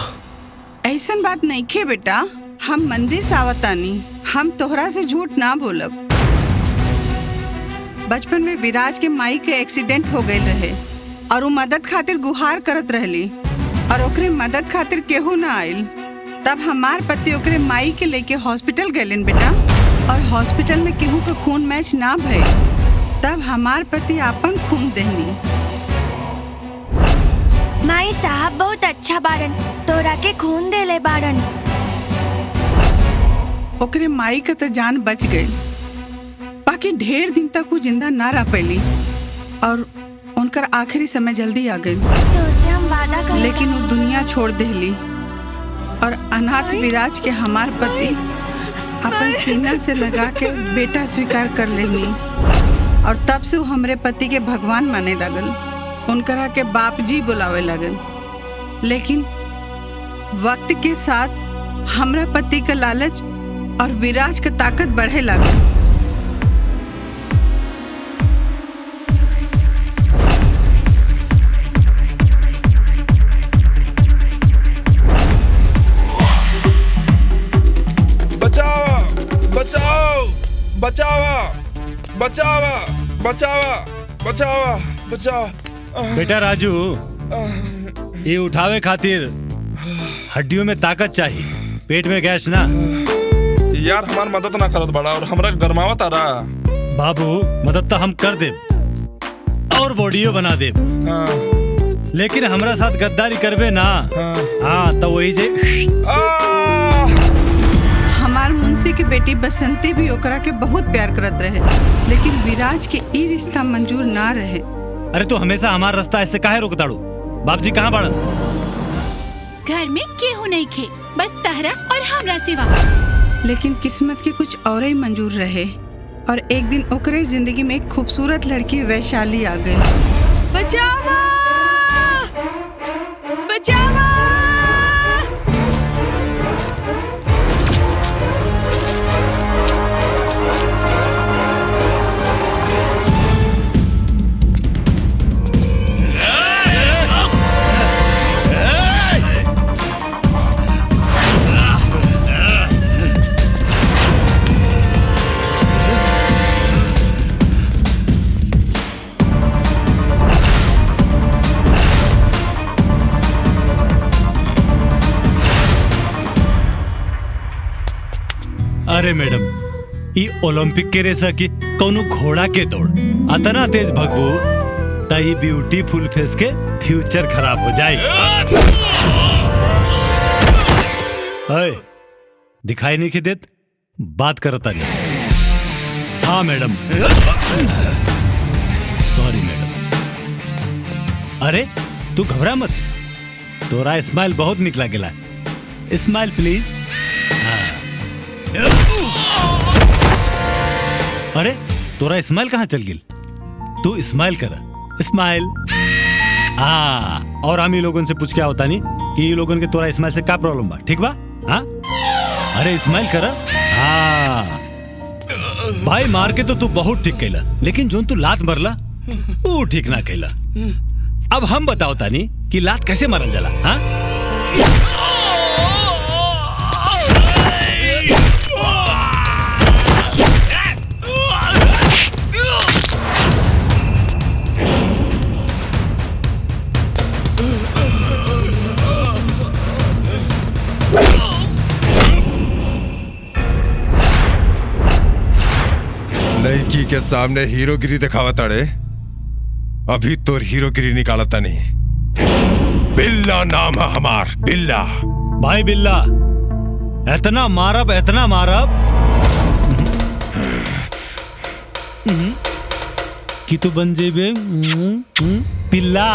[SPEAKER 5] ऐसन बात नहीं खे बेटा। हम मंदिर से आवतानी। हम तोहरा से झूठ ना बोलब। बचपन में विराज के माई के एक्सीडेंट हो गए रहे और वो मदद खातिर गुहार करत रहली और ओकरे मदद खातिर केहू ना आइल। तब हमार पति ओकरे माई के लेके हॉस्पिटल गए बेटा और हॉस्पिटल में केहू का खून मैच ना भइल। तब हमार पति आपन खून देहनी।
[SPEAKER 18] माई साहब बहुत अच्छा बारन तोरा के खून देले बारन।
[SPEAKER 5] ओकरे माई का तो जान बच गई बाकी ढेर दिन तक वो जिंदा ना रह पैली। और उनकर आखिरी समय जल्दी आ गई।
[SPEAKER 18] हम वादा कर
[SPEAKER 5] लेकिन वो दुनिया छोड़ देली और अनाथ विराज के हमार पति अपन सीना से लगा के बेटा स्वीकार कर लेनी और तब से वो हमरे पति के भगवान माने लगल, उनकरा के बाप जी बुलावे लगल। लेकिन वक्त के साथ हमरा पति का लालच और विराज का ताकत बढ़े लगा।
[SPEAKER 19] बचाओ बचाओ बचाओ बचाओ बचाओ बचाओ बचाओ।
[SPEAKER 17] बेटा राजू, ये उठावे खातिर हड्डियों में ताकत चाहिए, पेट में गैस ना।
[SPEAKER 19] यार हमार मदद ना करत बड़ा और हमरा गरमावत आ रहा।
[SPEAKER 17] बाबू मदद तो हम कर दे और बॉडियो बना दे, लेकिन हमरा साथ गद्दारी करबे ना। हाँ तो वही जे
[SPEAKER 5] हमार मुंशी की बेटी बसंती भी ओकरा के बहुत प्यार करत रहे, लेकिन विराज के ई रिश्ता मंजूर ना रहे।
[SPEAKER 17] अरे तू हमेशा हमारा रास्ता ऐसे काहे रोकताड़ू? बाबूजी कहाँ बाड़न?
[SPEAKER 2] घर में केहू नहीं खे, बस तहरा और हमरा सिवा।
[SPEAKER 5] लेकिन किस्मत के कुछ और ही मंजूर रहे और एक दिन ओकरे जिंदगी में एक खूबसूरत लड़की वैशाली आ गई।
[SPEAKER 2] बचावा बचावा।
[SPEAKER 17] अरे मैडम, ई ओलंपिक के रेसा की कौनो घोड़ा के दौड़ अतना तेज भगबू तही ब्यूटीफुल फेस के फ्यूचर खराब हो जाए। अरे दिखाई नहीं के देत, बात करता नहीं। हाँ मैडम, सॉरी मैडम। अरे तू घबरा मत, तोरा स्माइल बहुत निकला गेला। Smile please. अरे तोरा स्माइल कहाँ चल गिल? तू स्माइल कर, स्माइल। और हम ही लोगों से पूछ क्या होता नहीं कि ये लोगों के तोरा स्माइल से क्या प्रॉब्लम बा, ठीक बा? हाँ अरे स्माइल कर। भाई मार के तो तू बहुत ठीक कैला, लेकिन जो तू लात मरला वो ठीक ना कैला। अब हम बताओ तानी कि लात कैसे मारल जाला। हाँ
[SPEAKER 7] लड़की के सामने हीरोगिरी दिखावत अड़े, अभी तो हीरोगिरी निकालता नहीं। बिल्ला नाम है हमार, बिल्ला।
[SPEAKER 17] भाई बिल्ला, इतना मारब कि तू बन जेबे पिल्ला।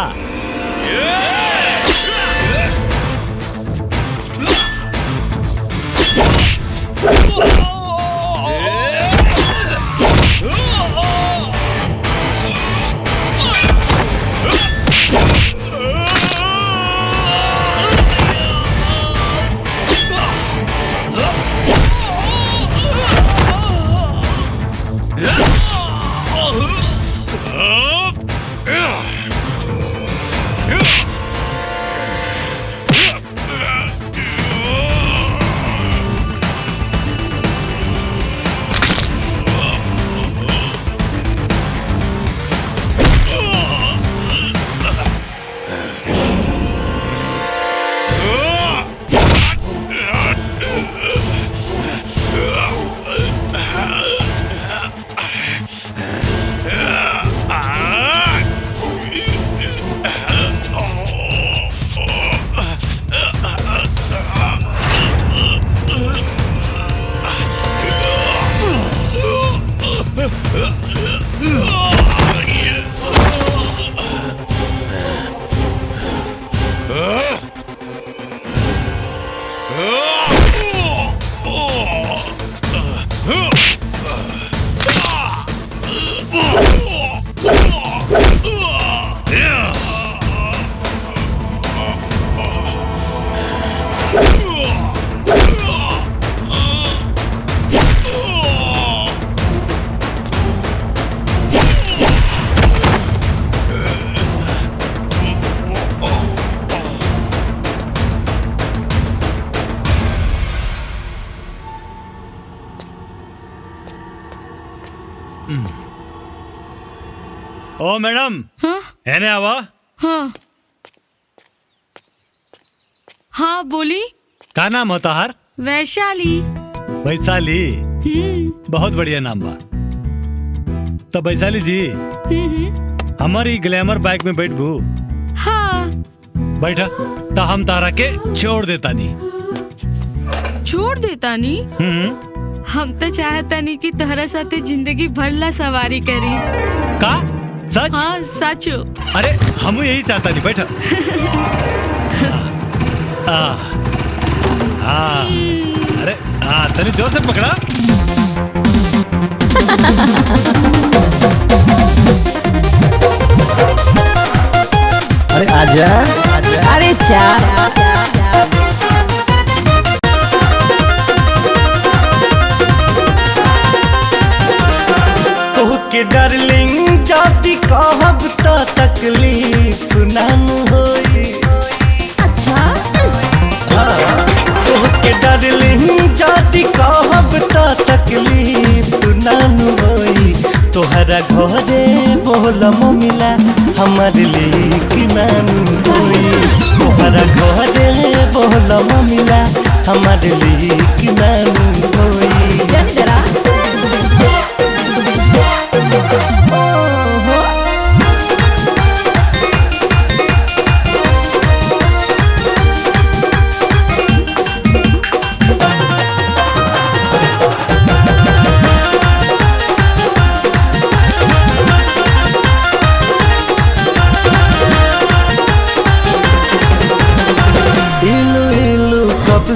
[SPEAKER 17] ओ मैडम।
[SPEAKER 8] हाँ
[SPEAKER 17] एने आवा।
[SPEAKER 8] हाँ हाँ बोली।
[SPEAKER 17] का नाम होता हर?
[SPEAKER 8] वैशाली।
[SPEAKER 17] वैशाली, बहुत बढ़िया नाम बा। तो वैशाली जी, हमारी ग्लैमर बाइक में बैठबू?
[SPEAKER 8] हाँ।
[SPEAKER 17] बैठा तो हम तारा के छोड़ देता नहीं।
[SPEAKER 8] छोड़ देता नहीं? हम तो चाहता नहीं कि तोहरा साथे जिंदगी भर ला सवारी करी।
[SPEAKER 17] का? सच?
[SPEAKER 8] हाँ सचो।
[SPEAKER 17] अरे हम यही चाहता नहीं। बैठा। अरे तनी जोर से पकड़ा।
[SPEAKER 10] अरे आजा।
[SPEAKER 9] अरे चा
[SPEAKER 10] के डार्लिंग जाति कहब तो तकलीफ ना होई। अच्छा के डार्लिंग जाति कहब तो तकलीफ ना होई। तोहरा घरे बोलम मिला हमारे लिए नानू होई। तोहरा घरे बोलम मिला हमारे लिए नानू होई।
[SPEAKER 9] चल जरा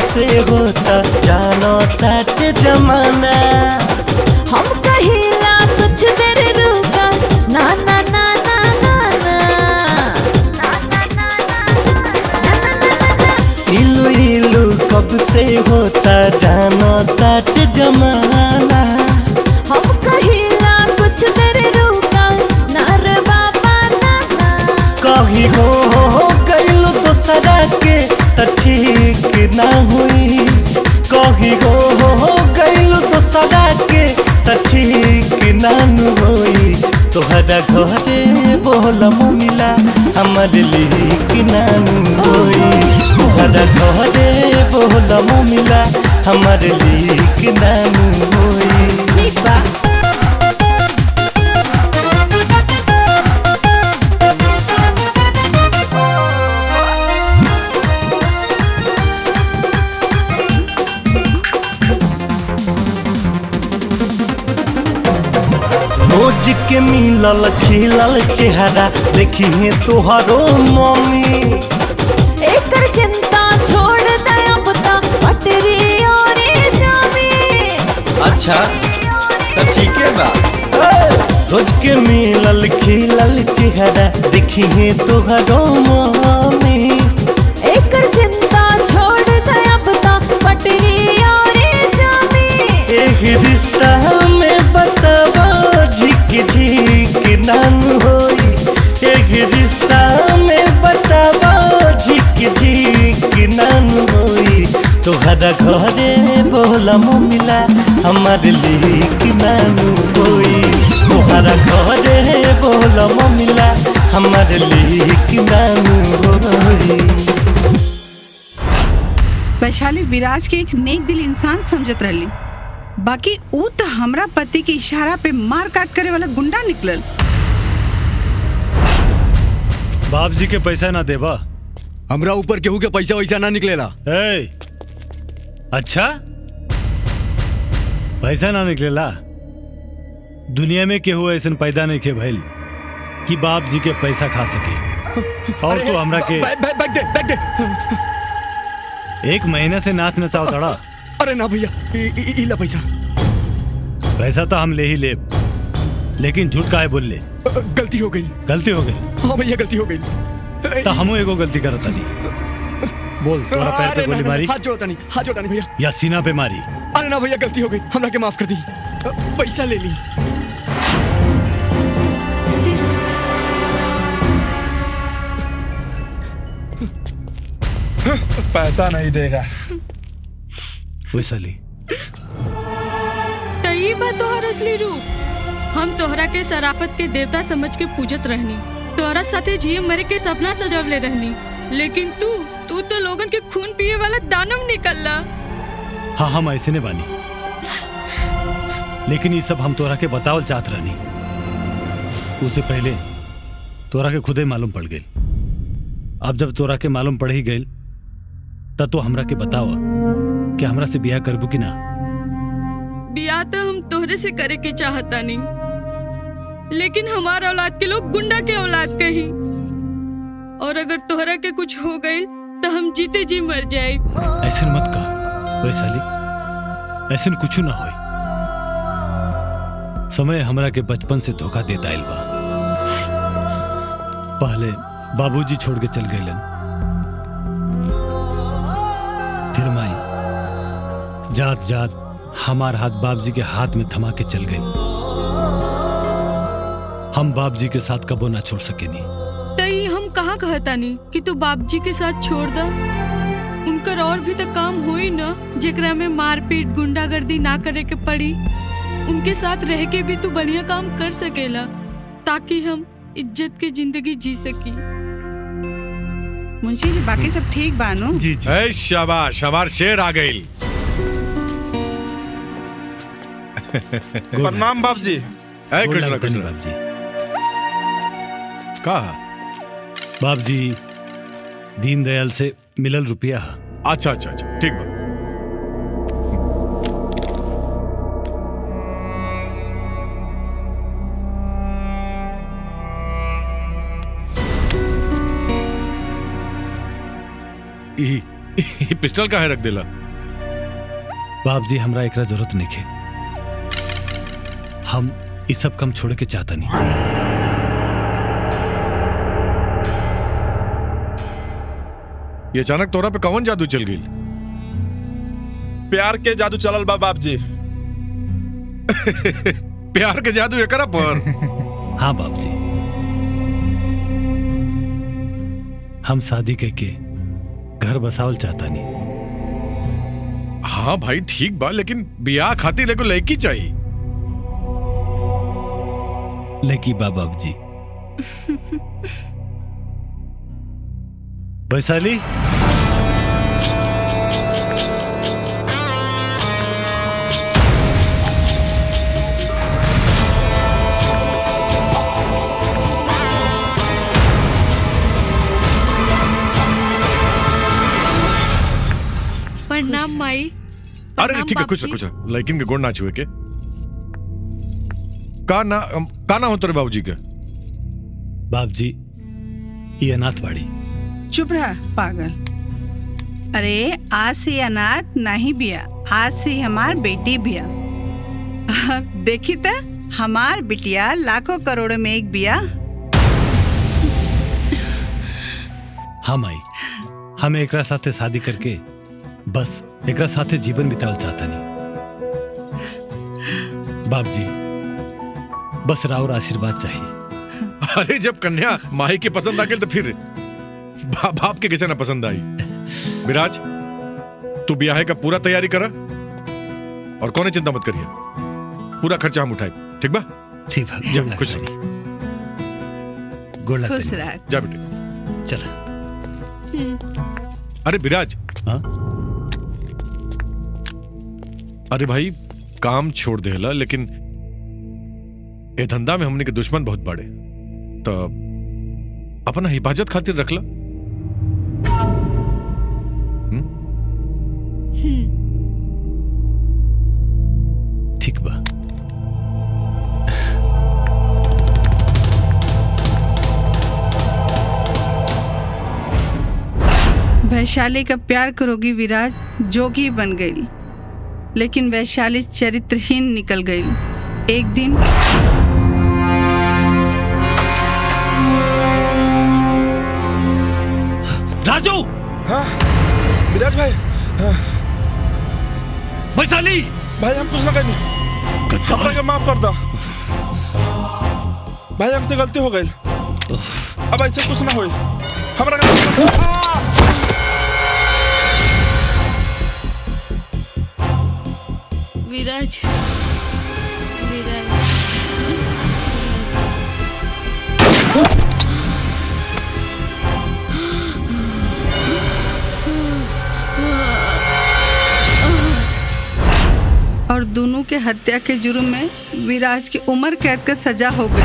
[SPEAKER 10] से होता जानो तात जमाना।
[SPEAKER 9] हम कहिला कुछ देर रुका ना ना ना ना ना ना।
[SPEAKER 10] इलू इलू कब से होता जानो तात जमाना।
[SPEAKER 9] हम कहिला कुछ देर रुका ना रे बाबा ना ना।
[SPEAKER 10] कहीं हो गइलो दोसरा के त ठीक ना हुई। कहीं हो गइलो दोसरा के त ठीक ना हुई। तोहरा घरे बोलम मिला हमारे लिए नानू होई। तोहरा घरे बोलम मिला हमारे लिए नानू होई।
[SPEAKER 9] ठीक बा।
[SPEAKER 10] रोज के मिलल खिलल चेहरा देखिए तोहरो मम्मी।
[SPEAKER 9] एकर चिंता छोड़ दे अब तक पटरी और जामी।
[SPEAKER 10] अच्छा तो ठीक है बा। रोज के मिलल खिलल चेहरा देखिए तोहरो मम्मी।
[SPEAKER 9] एकर चिंता छोड़ दे अब तक पटरी और जामी।
[SPEAKER 10] एक रिश्ता में बतावा झिक झिक नानू होई। एक रिश्ता में बतावा झिक झिक नानू होई। तोहरा घरे बोलम मिला हमारे लिए नानू होई। तोहरा घरे बोलम मिला हमारे लिए नानू होई।
[SPEAKER 5] वैशाली विराज के एक नेक दिल इंसान समझत रहली, बाकी ऊ तो हमरा पति के इशारा पे मार काट करे वाला गुंडा निकलल।
[SPEAKER 17] बाप जी के पैसा ना देबा?
[SPEAKER 20] हमरा ऊपर केहू के पैसा वैसा ना निकलेला।
[SPEAKER 17] अच्छा पैसा ना निकलेला? दुनिया में केहू ऐसा पैदा नहीं के भइल कि बाप जी के पैसा खा सके। और तो हमरा के
[SPEAKER 20] बैग दे।
[SPEAKER 17] एक महीने से नाच नचाओ तड़ा।
[SPEAKER 20] अरे ना भैया, इला पैसा।
[SPEAKER 17] पैसा तो हम ले ही ले, लेकिन झूठ काहे बोल ले?
[SPEAKER 20] गलती हो गई।
[SPEAKER 17] गलती हो गई?
[SPEAKER 20] हाँ भैया गलती हो गई।
[SPEAKER 17] तो हमू एगो गलती करता नहीं। बोल, तोरा पैर पे गोली मारी?
[SPEAKER 20] हाथ जोड़ता नहीं भैया।
[SPEAKER 17] या सीना पे मारी?
[SPEAKER 20] अरे ना भैया गलती हो गई, हमरा के माफ कर दी। पैसा ले ली।
[SPEAKER 19] पैसा नहीं देगा।
[SPEAKER 17] वैशाली
[SPEAKER 8] तई बा तोहर असली रूप। हम तोहरा के शराफत के देवता समझ के पूजत रहनी, तोहरा साथे जिए मरे के सपना सजवले रहनी, लेकिन तू तो लोगन के खून पिए वाला दानव निकलला।
[SPEAKER 17] हाँ हम ऐसे ने बानी, लेकिन ये सब हम तोरा के बतावल चाहत रहनी। उससे पहले तोरा के खुदे मालूम पड़ गई। अब जब तोरा के मालूम पड़ ही गई तब तो हमरा के बतावा कि हमरा से ब्याह करबू कि ना।
[SPEAKER 8] बियाह तो हम तोहरे से करे के चाहता नहीं, लेकिन हमारा औलाद के लोग गुंडा के औलाद कही, और अगर तोहरा के कुछ हो गई तो हम जीते जी मर जाए।
[SPEAKER 17] ऐसे मत कह वैशाली, ऐसे कुछ ना होई। समय हमरा के बचपन से धोखा देता आइल बा। पहले बाबूजी छोड़ के चल गए, फिर माई जात जात हमार हाथ बाबूजी के हाथ में थमा के चल गई। हम बाबूजी के साथ कबो ना छोड़ सके नहीं।
[SPEAKER 8] तई हम कहाँ कहता नहीं कि तू बाबूजी के साथ छोड़ दा। उनकर और भी तो काम होई ना, जेकरा में मारपीट गुंडागर्दी ना करे के पड़ी। उनके साथ रह के भी तू बढ़िया काम कर सकेला, ताकि हम इज्जत की जिंदगी जी सकी।
[SPEAKER 5] मुंशी जी बाकी सब ठीक बानो?
[SPEAKER 7] जी जी। ए शाबाश, हमार शेर आ गई।
[SPEAKER 19] प्रणाम बाप जी।
[SPEAKER 7] ए कृष्णा कृष्णा
[SPEAKER 17] बाप जी।
[SPEAKER 7] कहा
[SPEAKER 17] बाप जी दीनदयाल से मिलल रुपया।
[SPEAKER 7] अच्छा अच्छा अच्छा ठीक बा। पिस्टल का है रख देला?
[SPEAKER 17] बाप जी हमरा एकरा जरूरत नहीं है, हम इस सब काम छोड़ के चाहता नहीं।
[SPEAKER 7] ये अचानक तोरा पे कौन जादू चल गई?
[SPEAKER 19] प्यार के जादू चलल बा बाप जी।
[SPEAKER 7] प्यार के जादू एकरा पर?
[SPEAKER 17] हाँ बाप जी, हम शादी करके घर बसावल चाहता नहीं।
[SPEAKER 7] हाँ भाई ठीक बा, लेकिन बियाह खातिर लेको लड़की चाहिए।
[SPEAKER 17] लड़की बा बाप जी। वैशाली
[SPEAKER 8] प्रणाम माई।
[SPEAKER 7] अरे ठीक है, कुछ ना लेकिन के गोड़ ना छुए के। का ना हो तेरे बाबूजी के?
[SPEAKER 17] बाप जी ये अनाथ बाड़ी।
[SPEAKER 5] चुप रहा पागल। अरे आज से अनाथ नहीं बिया, आज से हमार बेटी बिया। देखी त हमार बिटिया लाखों करोड़ों में एक बिया।
[SPEAKER 17] हाँ माई, हम एकरा साथे शादी करके बस एकरा साथे जीवन बितावल चाहता नहीं। बाप जी बस राउर आशीर्वाद चाहिए।
[SPEAKER 7] अरे जब कन्या माही के पसंद आ गई तो फिर बाप के कैसे ना पसंद आई। विराज तू ब्याह का पूरा तैयारी करा और कोने चिंता मत करिए, पूरा खर्चा हम उठाए। ठीक बा?
[SPEAKER 17] ठीक बा।
[SPEAKER 7] जब कुछ
[SPEAKER 17] गोला
[SPEAKER 5] खुश रह।
[SPEAKER 7] जा बेटे
[SPEAKER 17] चला।
[SPEAKER 7] अरे विराज।
[SPEAKER 17] हाँ?
[SPEAKER 7] अरे भाई काम छोड़ देला, लेकिन ए धंधा में हमने के दुश्मन बहुत बड़े, तो अपना हिफाजत खातिर रखला।
[SPEAKER 17] ठीक बा।
[SPEAKER 5] वैशाली का प्यार करोगी विराज, जोगी बन गई, लेकिन वैशाली चरित्रहीन निकल गई। एक दिन
[SPEAKER 17] राजू।
[SPEAKER 19] हाँ विराज भाई। हाँ।
[SPEAKER 17] वैशाली
[SPEAKER 19] भाई हम कुछ ना करें, हमरा के माफ कर दो भाई, हमसे गलती हो गई, अब ऐसे कुछ ना होई। हमरा
[SPEAKER 8] विराज, विराज
[SPEAKER 21] और दोनों के हत्या के जुर्म में विराज की उम्र कैद का सजा हो गई।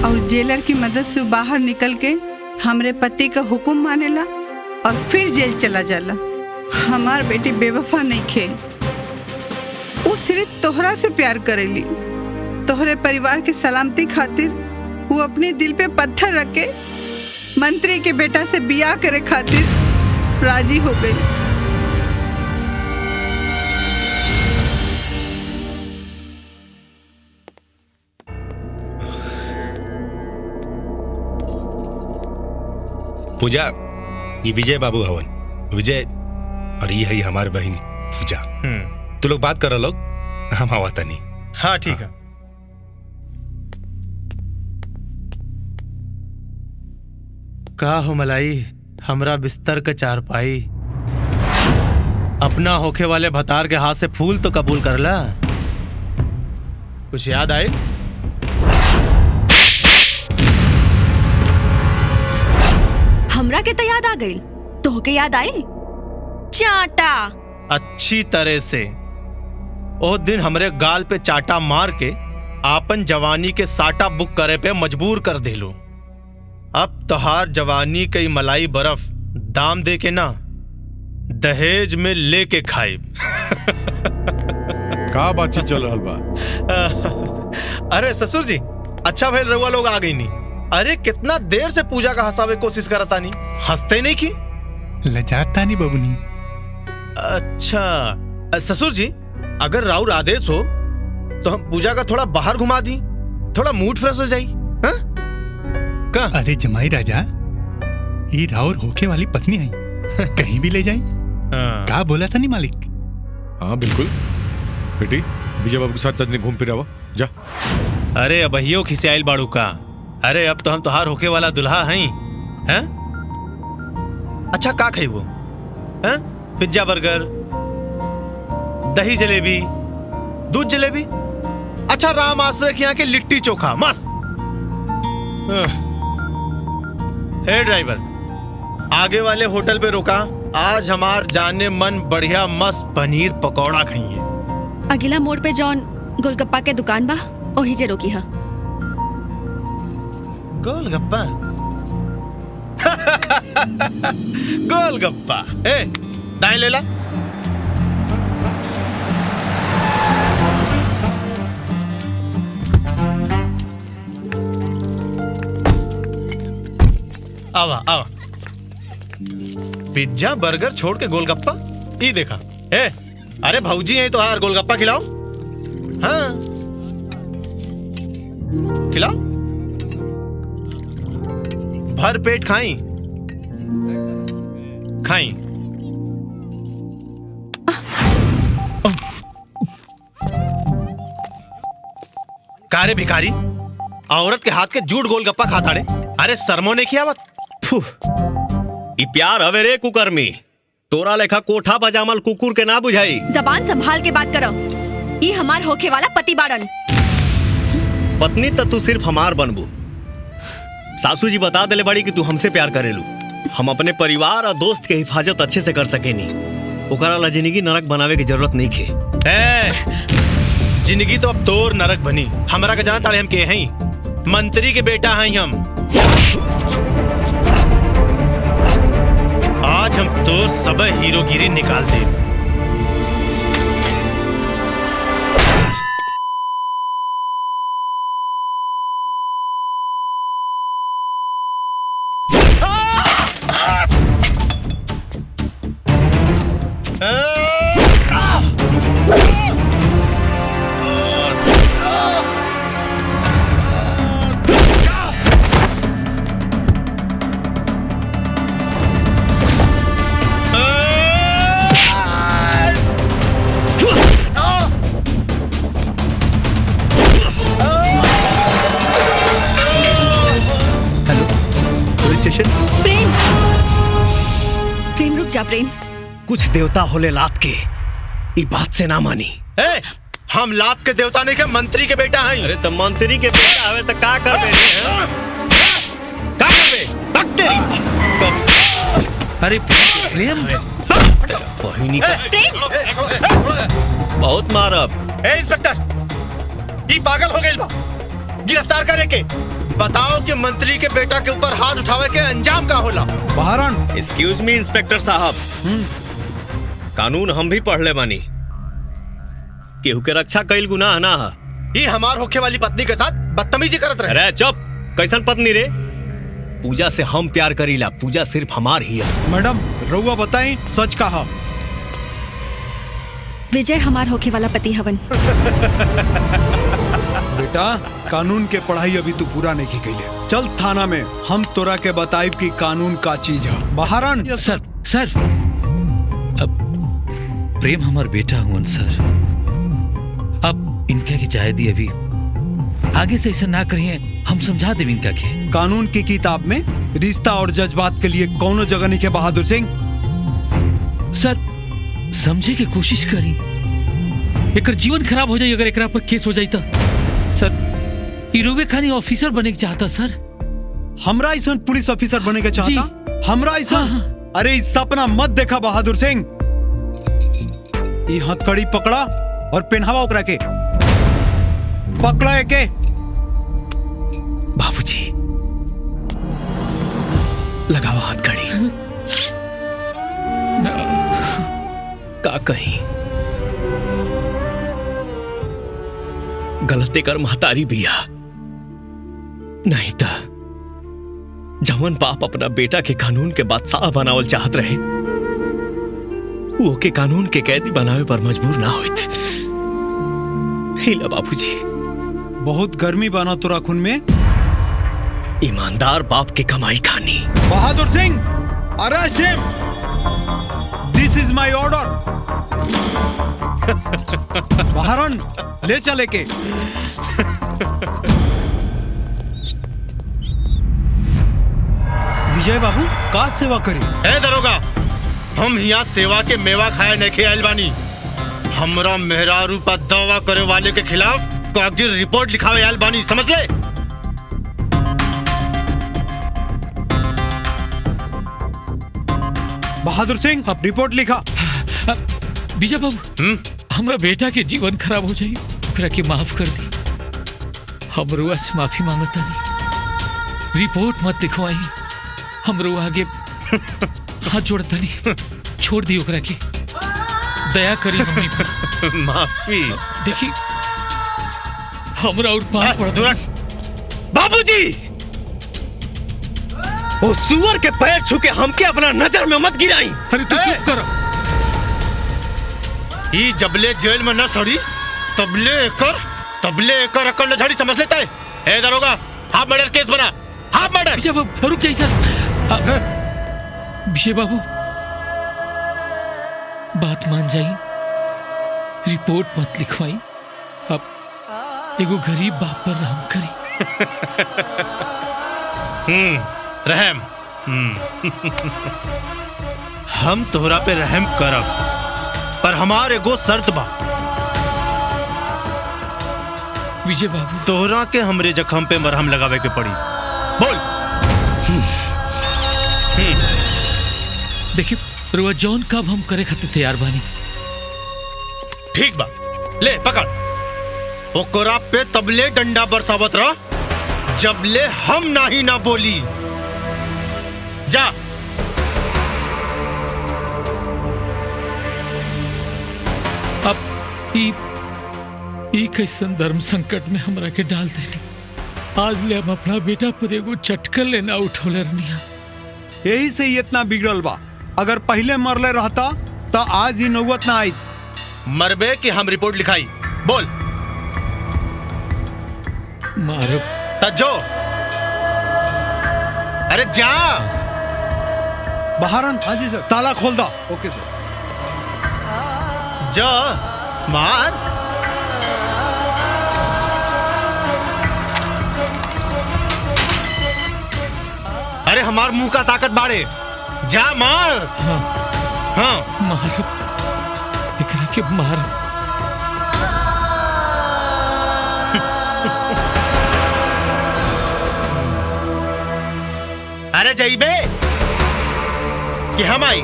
[SPEAKER 21] और जेलर की मदद से बाहर निकल के हमरे पति का हुक्म मानेला और फिर जेल चला जाला। हमार बेटी बेवफा नहीं खे, वो सिर्फ तोहरा से प्यार करेली। तोहरे परिवार की सलामती खातिर वो अपने दिल पे पत्थर रख के मंत्री के बेटा से बियाह करे खातिर राजी हो गई।
[SPEAKER 12] पूजा, ये विजय बाबू हवन। विजय और ये है हमारी बहन पूजा। तू लोग बात करो, लोग हम आवता नहीं।
[SPEAKER 3] हाँ ठीक है। का हो मलाई, हमरा बिस्तर का चारपाई अपना होखे वाले भतार के हाथ से फूल तो कबूल कर ला। कुछ याद आए?
[SPEAKER 14] हमरा के तो याद आ गई, तो के याद आई? चाटा
[SPEAKER 3] अच्छी तरह से ओ दिन हमरे गाल पे चाटा मार के आपन जवानी के साटा बुक करे पे मजबूर कर देलो। अब तोहार जवानी कई मलाई बर्फ दाम दे के ना दहेज में लेके खाइब।
[SPEAKER 7] का बातचीत चल रहा बा?
[SPEAKER 3] अरे ससुर जी, अच्छा भाई रउआ लोग आ गई नहीं। अरे कितना देर से पूजा का हंसावे कोशिश करता नहीं, हंसते नहीं की
[SPEAKER 11] लजाता नहीं बबुनी।
[SPEAKER 3] अच्छा ससुर जी, अगर राउर आदेश हो तो हम पूजा का थोड़ा बाहर घुमा दी, थोड़ा मूड फ्रेश हो जाई। का?
[SPEAKER 11] अरे जमाई राजा, ये राउर होके वाली पत्नी आई, कहीं भी ले जाई। का बोला था नहीं मालिक?
[SPEAKER 7] हाँ बिल्कुल बेटी, विजय बाबू के साथ चलने घूम फिर आवा जा।
[SPEAKER 3] अरे अबहियो खिसियाइल बाड़ू का? अरे अब तो हम तोहार होके वाला दुल्हा हैं। अच्छा का खाई वो? पिज्जा बर्गर, दही जलेबी, दूध जलेबी, अच्छा राम आश्रय के यहाँ के लिट्टी चोखा मस्त। हे ड्राइवर, आगे वाले होटल पे रुका, आज हमार जाने मन बढ़िया मस्त पनीर पकौड़ा खाइए।
[SPEAKER 14] अगला मोड़ पे जौन गोलगप्पा के दुकान बा, ओही जे रोकी हा।
[SPEAKER 3] गोलगप्पा? गोलगप्पा, ए दाएं ले ला। आवा आवा। पिज्जा बर्गर छोड़ के गोलगप्पा, ये देखा। ए अरे भौजी है तो यार, गोलगप्पा खिलाओ। हाँ खिलाओ, भर पेट खाई खाई। कारे भिखारी, औरत के हाथ के जूठ गोलगप्पा खाता रे। अरे शर्मो नहीं किया बात?
[SPEAKER 1] ई प्यार हवे रे कुकर्मी, तोरा लेखा कोठा पजामल कुकुर के ना बुझाई।
[SPEAKER 14] जबान संभाल के बात करो, ये हमार होके वाला पति बाड़न।
[SPEAKER 1] पत्नी तो तू सिर्फ हमार बनबू। सासू जी बता देले बड़ी कि तू हमसे प्यार करेलू। हम अपने परिवार और दोस्त के हिफाजत अच्छे से कर सके नहीं, ओकरा ला जिंदगी नरक बनावे की जरूरत नहीं खे।
[SPEAKER 3] जिंदगी तो अब तोर नरक बनी। हमरा के जाना ताले हम के हई, मंत्री के बेटा हई हम। आज हम तो सब हीरोगिरी निकाल दे।
[SPEAKER 14] प्रेम, प्रेम रुक जा प्रेम।
[SPEAKER 1] कुछ देवता होले लात के, ई बात से ना मानी।
[SPEAKER 3] हम लात के देवता नहीं के मंत्री के बेटा हैं।
[SPEAKER 1] अरे तो मंत्री के बेटा हवे तो का करबे? का करबे?
[SPEAKER 6] अरे प्रेम
[SPEAKER 1] बहिनी का बहुत मारब।
[SPEAKER 12] ए इंस्पेक्टर, ये पागल हो गई बा, गिरफ्तार करे के। बताओ कि मंत्री के बेटा के ऊपर हाथ उठावे के अंजाम का होला।
[SPEAKER 15] बहरान
[SPEAKER 1] एक्सक्यूज मी इंस्पेक्टर साहब, कानून हम भी पढ़ ले बानी। केहू के रक्षा कईल गुनाह ना है।
[SPEAKER 12] ये हमार होखे वाली पत्नी के साथ बदतमीजी करत रहे।
[SPEAKER 1] अरे चुप, कैसन पत्नी रे? पूजा से हम प्यार करीला, पूजा सिर्फ हमार ही है।
[SPEAKER 15] मैडम रउआ बताई सच कहा।
[SPEAKER 14] विजय हमार होके वाला पति हवन।
[SPEAKER 15] बेटा कानून के पढ़ाई अभी तू पूरा नहीं की कैले। चल थाना में, हम तोरा के बताइब कि कानून का चीज है। बहरान
[SPEAKER 6] सर सर अब प्रेम हमार बेटा हुन सर। अब इनका की जाए दी, अभी आगे से ऐसा ना करिए, हम समझा देव इनका के।
[SPEAKER 15] कानून की किताब में रिश्ता और जज्बात के लिए कौनो जगह नहीं के बहादुर सिंह।
[SPEAKER 6] सर समझे की कोशिश करी, एकर जीवन खराब हो जाए अगर एकरा पर केस हो जाए तो। सर इरोवे खानी ऑफिसर बने के चाहता सर।
[SPEAKER 15] हमरा ऐसा पुलिस ऑफिसर बने के चाहता? हमरा ऐसा? अरे इस सपना मत देखा बहादुर सिंह। ये हथकड़ी पकड़ा और पहनावा ओकरा के। पकड़ा के।
[SPEAKER 1] बाबूजी लगावा हथकड़ी। का कहीं गलती कर महतारी बिया नहीं था। जवन बाप अपना बेटा के कानून के बादशाह बनावल चाहत रहे, वो के कानून के कैदी बनावे पर मजबूर ना होइत। हिला बाबूजी,
[SPEAKER 15] बहुत गर्मी बना तोरा खून में।
[SPEAKER 1] ईमानदार बाप के कमाई खानी।
[SPEAKER 15] Bahadur Singh arrest him. This is my order. बहरान ले चले के। विजय बाबू का सेवा करी?
[SPEAKER 12] ए दरोगा, हम यहाँ सेवा के मेवा खाए नहीं आयल बानी। हमरा मेहरारू पर दावा करे वाले के खिलाफ कागजी रिपोर्ट लिखावे आयल बानी, समझ ले।
[SPEAKER 15] बहादुर सिंह अब रिपोर्ट लिखा।
[SPEAKER 6] विजय बाबू, हमरा बेटा के जीवन खराब हो जाए, ओकरा के माफ कर दी। हमरुआ से माफी मांगता नहीं, रिपोर्ट मत लिखवाई। हमरुआ आगे हाथ जोड़ता नहीं, छोड़ दी ओकरा के। दया करी हमनी पर।
[SPEAKER 12] माफी
[SPEAKER 6] देखी हमरा और पार पड़।
[SPEAKER 1] बाबूजी, वो सुअर के पैर छू के हमके अपना नजर में मत गिराई।
[SPEAKER 6] अरे तू चुप करो।
[SPEAKER 12] ये जबले जेल में न सड़ी तबले कर अकल न झड़ी, समझ लेता है। ए दरोगा, हाफ मर्डर केस बना, हाफ मर्डर।
[SPEAKER 6] विजय बाबू रुक जाइए सर। विजय बाबू बात मान जाई, रिपोर्ट मत लिखवाई। अब एगो गरीब बाप पर रहम करी।
[SPEAKER 12] रहम। हम तोहरा पे रहम करब, पर हमारे एगो शर्त बा।
[SPEAKER 6] विजय बाबू,
[SPEAKER 12] तोहरा के हमरे जख्म पे मरहम लगावे के पड़ी। बोल।
[SPEAKER 6] देखिए रुआ जॉन कब हम करे खातिर तैयार बानी।
[SPEAKER 12] ठीक बा, ले पकड़। ओकरा पे तबले डंडा बरसावत रह जबले हम नाही ना बोली। जा।
[SPEAKER 6] अब ई कैसन धर्म संकट में हमरा के डाल देली। आज ले हम अपना बेटा पर एगो चटकल लेना उठौले रहनिया।
[SPEAKER 15] यही से ही इतना बिगड़ल बा। अगर पहले मरले रहता तो आज ही नौबत ना आई।
[SPEAKER 12] मरबे कि हम रिपोर्ट लिखाई? बोल।
[SPEAKER 6] मारो
[SPEAKER 12] तज्जो। अरे जा।
[SPEAKER 15] बहारन। हाँ जी सर। ताला खोल दा। ओके सर।
[SPEAKER 12] जा मार। अरे हमार मुंह का ताकत बाड़े, जा मार। हाँ
[SPEAKER 6] मार, एकरा के मार।
[SPEAKER 12] अरे जाइबे
[SPEAKER 1] कि हम आई?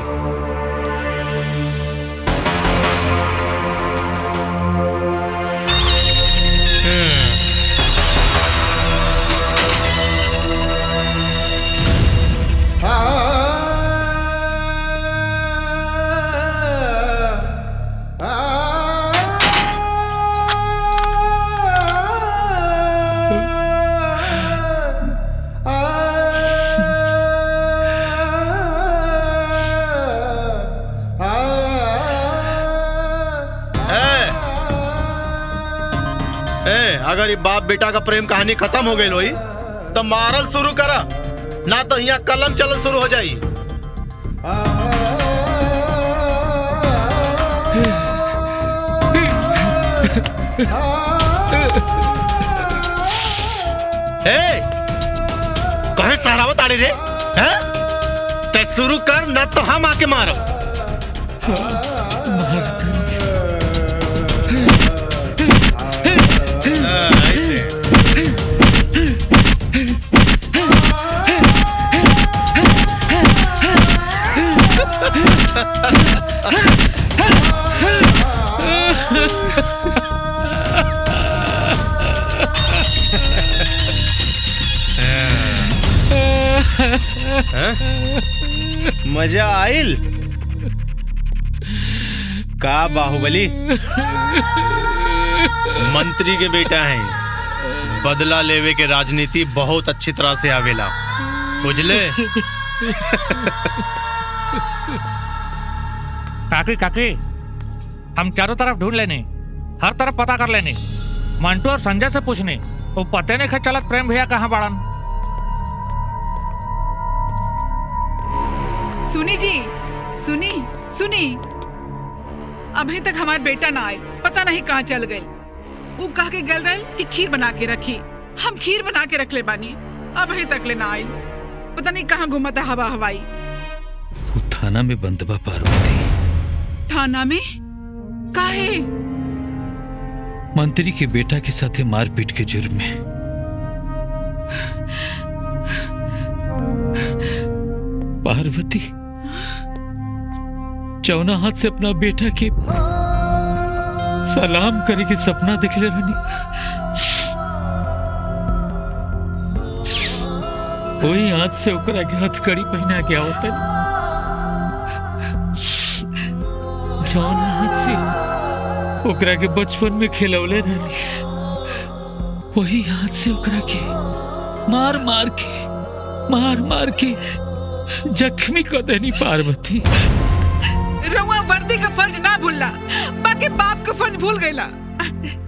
[SPEAKER 1] अगर ये बाप बेटा का प्रेम कहानी खत्म हो गई लोई तो मारल शुरू करा, ना तो यहाँ कलम चलन शुरू हो जाई। कहे सहारावत आड़ी रे हैं? ते शुरू कर ना तो हम आके मारो। मजा आइल का बाहुबली? मंत्री के बेटा हैं, बदला लेवे के राजनीति बहुत अच्छी तरह से आवेला, बुझले?
[SPEAKER 4] काकी काकी, हम चारों तरफ ढूंढ लेने, हर तरफ पता कर लेने, मंटू और संजय से पूछने, वो पते नहीं चलत प्रेम भैया कहाँ बाड़न।
[SPEAKER 5] सुनी जी, सुनी सुनी, अभी तक हमारा बेटा ना आए, पता नहीं कहाँ चल गए। वो कह के गल रहे कि खीर बना के रखी, हम खीर बना के रख ले बानी, अभी तक ले ना आई, पता नहीं कहाँ घूमता हवा हवाई।
[SPEAKER 6] तू थाना में बंदबा पार्वती।
[SPEAKER 5] थाना में काहे?
[SPEAKER 6] मंत्री के बेटा के साथ मारपीट के जुर्म में। पार्वती चौना हाथ से अपना बेटा के सलाम करे के सपना देख ले रहनी, वही हाथ से ओकरा के हथकड़ी पहना के आवत, जौना हाथ से ओकरा के बचपन में खिलौले रहनी, वही हाथ से ओकरा के मार मार के जख्मी कर देनी। पार्वती
[SPEAKER 5] रउआ वर्दी का फर्ज ना भूलला, बाकी बाप का फर्ज भूल गईला,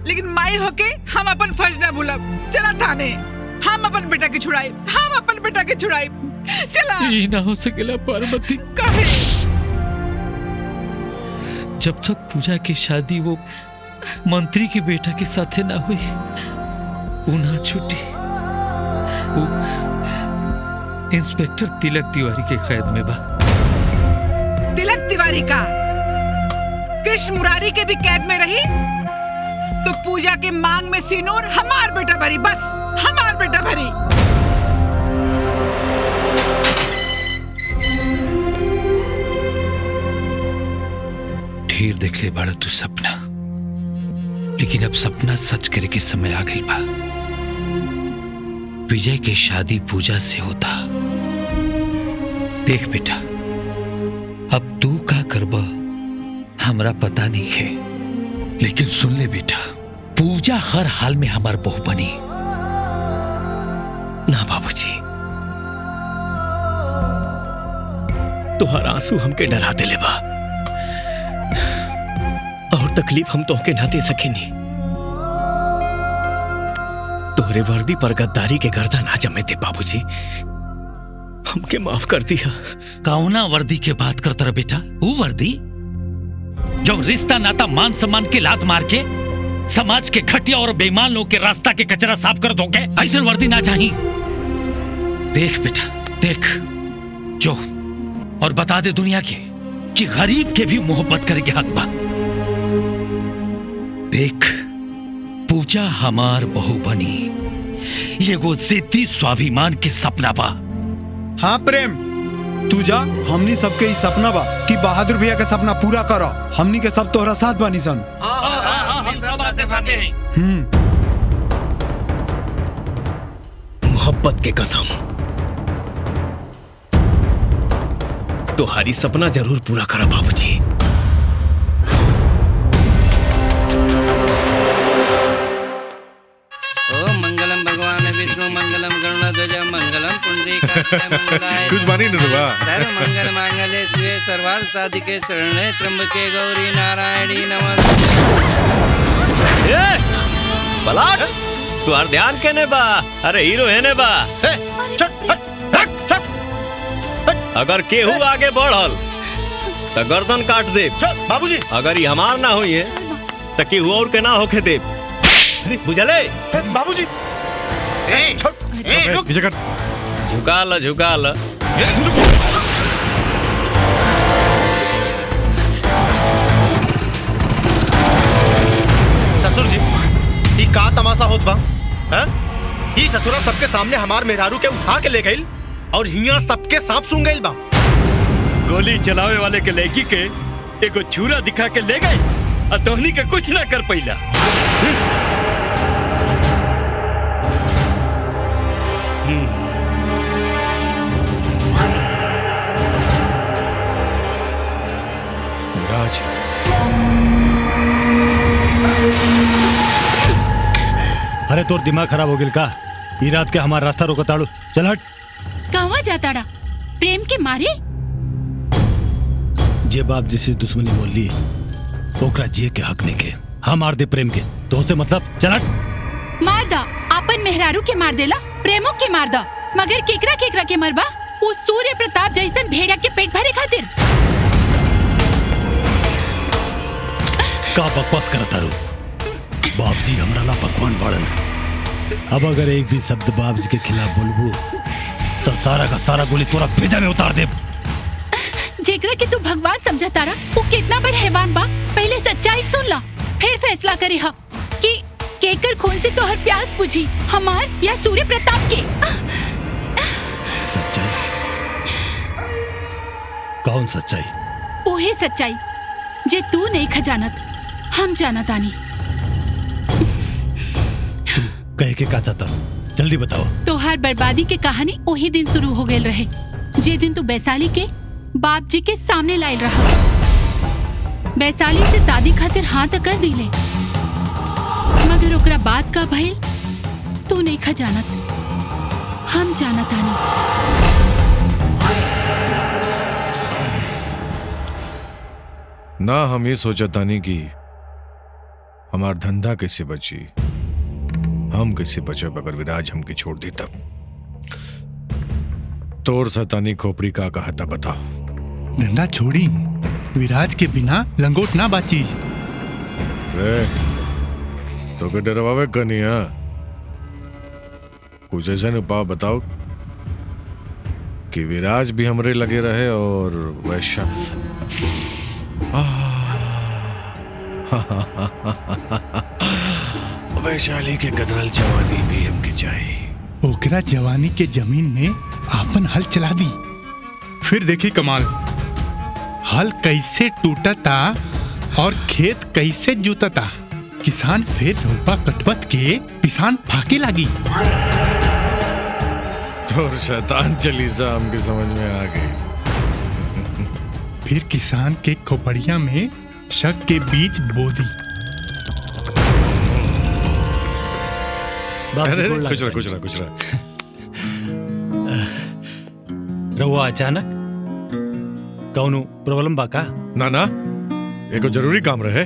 [SPEAKER 5] लेकिन माई होके हम अपन फर्ज ना भूलब। चला थाने, हम अपन बेटा के छुड़ाई, हम अपन बेटा के छुड़ाई, चला।
[SPEAKER 6] ये ना हो सकेला पार्वती।
[SPEAKER 5] काहे?
[SPEAKER 6] जब तक पूजा की शादी वो मंत्री के बेटा के साथे ना हुई, वो ना छूटी। वो इंस्पेक्टर तिलक तिवारी के कैद में बा।
[SPEAKER 5] तिलक तिवारी का कृष्ण मुरारी के भी कैद में रही तो पूजा के मांग में सिनूर हमार बेटा भरी, बस हमार बेटा भरी।
[SPEAKER 6] ढेर देख ले बाड़ा तू सपना, लेकिन अब सपना सच करे के समय आ गई बा। विजय की शादी पूजा से होता। देख बेटा, अब तू का करबा हमरा पता नहीं है, लेकिन सुन ले बेटा, पूजा हर हाल में हमार बहू बनी।
[SPEAKER 1] ना बाबूजी, तुहार आंसू हमके डरा देले बा, और तकलीफ हम तोहके ना दे सकेनी। तोहरे वर्दी पर गद्दारी के गर्दन ना जमे थे बाबूजी, हमके माफ कर दिया।
[SPEAKER 6] कौना वर्दी के बात करता रहा बेटा? वो वर्दी जो रिश्ता नाता मान सम्मान के लात मार के समाज के घटिया और बेईमान लोग के रास्ता के कचरा साफ कर दोगे, ऐसे वर्दी ना चाहिए। देख बेटा देख, जो और बता दे दुनिया के कि गरीब के भी मोहब्बत करे के हक बा। देख, पूजा हमार बहू बनी, ये वो जिद्दी स्वाभिमान के सपना बा।
[SPEAKER 15] हाँ प्रेम, तू जा, हमनी सबके ई सपना बा कि बहादुर भैया के सपना पूरा करो। हमनी के सब तोहरा साथ बानी सन।
[SPEAKER 4] हम सब आपके साथे हैं।
[SPEAKER 1] मोहब्बत के कसम, तुम्हारी सपना जरूर पूरा करा बाबूजी।
[SPEAKER 13] ओम मंगलम भगवान विष्णु मंगलम गरुड़ध्वज मंगलम पुंडरीकाक्षाय मंगलाय
[SPEAKER 7] कुछ बानी नहीं हुआ।
[SPEAKER 13] सर्व मंगल मांगल्ये शिवे सर्वार्थ साधिके शरणे त्र्यंबके गौरी नारायणी नमस्ते।
[SPEAKER 1] बलाट, तुम्हार ध्यान केने बा? अरे हीरो है ने बा। अगर केहू आगे बढ़ल तो गर्दन काट दे बाबूजी। अगर ये हमार ना हुई है तो केहू और के ना होके दे, बुझले
[SPEAKER 19] बाबूजी।
[SPEAKER 1] झुका ल झुका ल।
[SPEAKER 19] ससुर जी, ये का तमाशा होत बा? ये ससुरा सबके सामने हमार मेहरारू के उठा के ले गई और हिया सबके सांप सूंघ गई बा।
[SPEAKER 22] गोली चलावे वाले के लड़की के एगो छुरा दिखा के ले गई और तोहनी के कुछ ना कर पैला।
[SPEAKER 7] राज,
[SPEAKER 17] अरे तोर दिमाग खराब हो गिल का? ई रात के हमारा रास्ता रोकताड़ू, चल हट।
[SPEAKER 2] कहवा जाताड़ा? प्रेम के मारे?
[SPEAKER 17] जे बाप जिसे दुश्मनी बोल ली ओकरा जिए के हक नहीं के। हम मार दे प्रेम के, तो से मतलब चल हट।
[SPEAKER 2] मार दा, अपन मेहरारू के मार देला, प्रेमो के मार दा, मगर केकरा केकरा के मरबा? उस सूर्य प्रताप जैसन भेड़िया के पेट भरे खातिर।
[SPEAKER 17] का बकवास करता रू? बाप जी हमरा ला भगवान बाड़न। अब अगर एक भी शब्द बाप जी के खिलाफ बोलबू तो सारा का सारा गोली तोरा भेजा में उतार दे।
[SPEAKER 2] जेकरा के तू भगवान समझा तारा, वो कितना बड़ हैवान बा। पहले सच्चाई सुन ला, फिर फैसला करे हा कि केकर खून से तोहर प्यास बुझी, हमार या सूर्य प्रताप के।
[SPEAKER 17] सच्चाई? कौन सच्चाई?
[SPEAKER 2] ओहे सच्चाई जे तू नहीं खजानत, हम जानत आनी।
[SPEAKER 17] कहे के का चाहता? जल्दी बताओ।
[SPEAKER 2] तोहार बर्बादी के कहानी वही दिन शुरू हो गए रहे, जे दिन तू वैशाली के बाप जी के सामने लायल रहा। वैशाली से शादी खातिर हाँ तो कर दिले, मगर ओकरा बात का भइल तू नहीं खजानत, हम जानत आनी।
[SPEAKER 7] ना हम ये सोचतानी कि हमार धंधा कैसे बची, हम कैसे बचब अगर विराज हमके छोड़ दी तब। तोर सतानी खोपड़ी का कहता बताओ।
[SPEAKER 11] धंधा छोड़ी, विराज के बिना लंगोट ना बाची।
[SPEAKER 7] तो के डरवावे कनिया, कुछ ऐसा उपाय बताओ कि विराज भी हमरे लगे रहे और वैशा वैशाली के गदरल जवानी भी हमके चाहिए।
[SPEAKER 11] ओकरा जवानी के जमीन में आपन हल चला दी, फिर देखी कमाल। हल कैसे टूटता और खेत कैसे जुतता, किसान फिर रोपा कटवत के किसान फाके लागी।
[SPEAKER 7] तो शैतान चालीसा हमके समझ में आ गई।
[SPEAKER 11] फिर किसान के खोपड़िया में शक के बीज बो दी।
[SPEAKER 7] कुछ ना
[SPEAKER 17] रहुआ अचानक कौनो प्रॉब्लम बा का?
[SPEAKER 7] ना ना, एगो जरूरी काम रहे।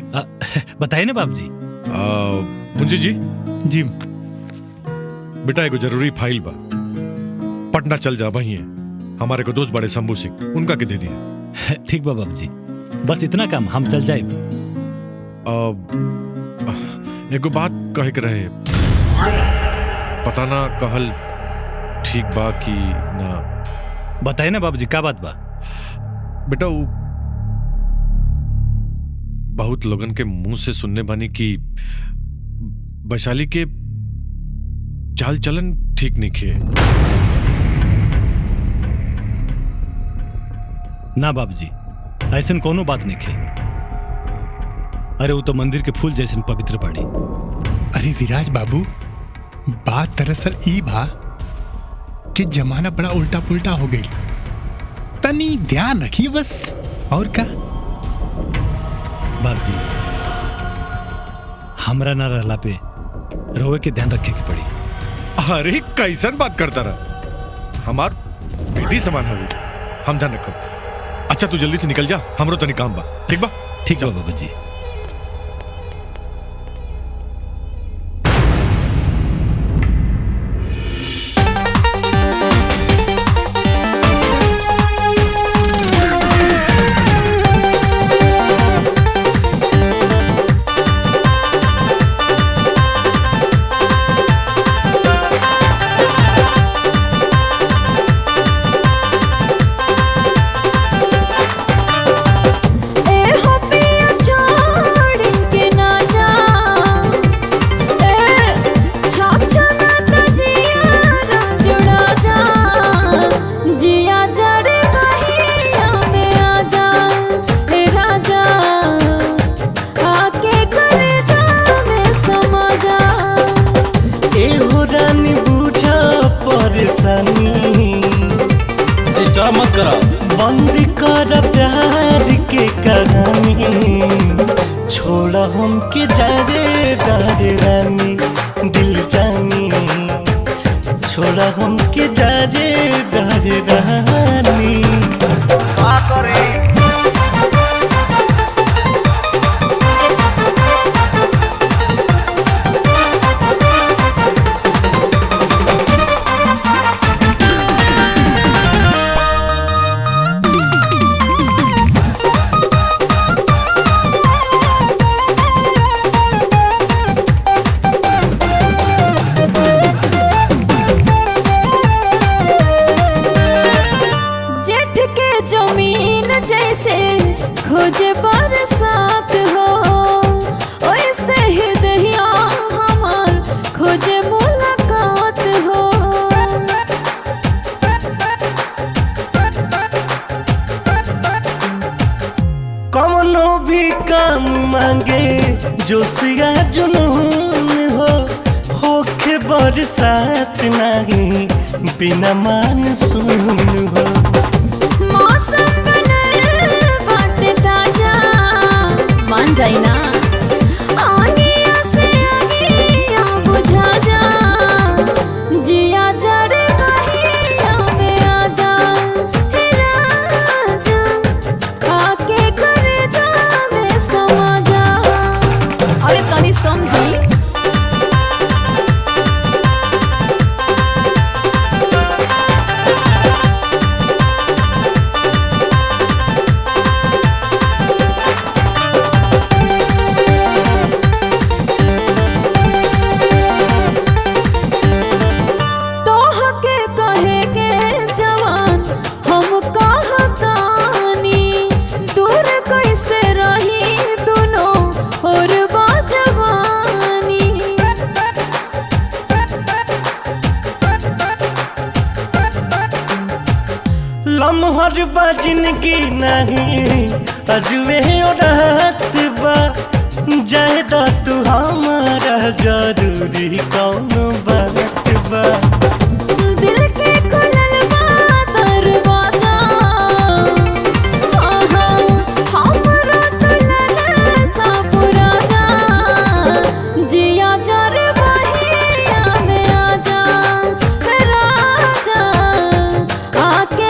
[SPEAKER 17] बताइए ना बाप जी।
[SPEAKER 7] मुंशी जी।
[SPEAKER 11] जी
[SPEAKER 7] बेटा एगो जरूरी फाइल बा, पटना चल जा, वही है हमारे को दोस्त बड़े शंभू सिंह, उनका के दे दिया।
[SPEAKER 17] ठीक बा बाप जी, बस इतना काम, हम चल जाए।
[SPEAKER 7] एगो बात कहे के रहे, पता ना कहल ठीक बा कि ना।
[SPEAKER 17] बताए ना बाबूजी, क्या बात बा?
[SPEAKER 7] बेटा वो बहुत लोगन के मुंह से सुनने बानी कि वैशाली के चाल चलन ठीक नहीं खे।
[SPEAKER 17] ना बाबूजी, ऐसन कोनो बात नहीं खे। अरे वो तो मंदिर के फूल जैसन पवित्र बाड़ी।
[SPEAKER 11] अरे विराज बाबू, बात दरअसल ई बा कि जमाना बड़ा उल्टा पुल्टा हो गई। तनी ध्यान रखिए बस, और का।
[SPEAKER 17] बाबूजी, हमरा ना रहला पे रोए के ध्यान रखे के पड़ी।
[SPEAKER 7] अरे कैसन बात करता रहा, हमार बेटी समान है वो, हम ध्यान रखब। अच्छा तू जल्दी से निकल जा, हमरो तनी काम बा। ठीक बा?
[SPEAKER 17] ठीक बा बाबूजी।
[SPEAKER 10] मत करा, बंद कर प्यार के कहानी, छोड़ा हमके जाए दारे रानी, दिल जानी, छोड़ा हमके जाए दारे रानी।
[SPEAKER 9] खोजे बरसात हो, ओइसे ही दहिया हमार खोजे मुलाकात हो।
[SPEAKER 10] कौनो भी काम मांगे जो सिया जुनून हो, होके बरसात नहीं बिना मानसून हो।
[SPEAKER 9] मान जाई ना, आगिया से आगिया बुझा जा, जिया जरे बहिया में आ जा, हे राजा आके करे जा में समा जा। अरे तनी समझी।
[SPEAKER 10] लम्हर बा जिंदगी नहीं अजुए रात बा, जायदा तू हमारा जरूरी कौन बात बा।
[SPEAKER 9] दिल के खुलल बा दरवाजा, हाँ हाँ हमरा तो लगे सब राजा, जिया जरे बहिया में आ जा, राजा आके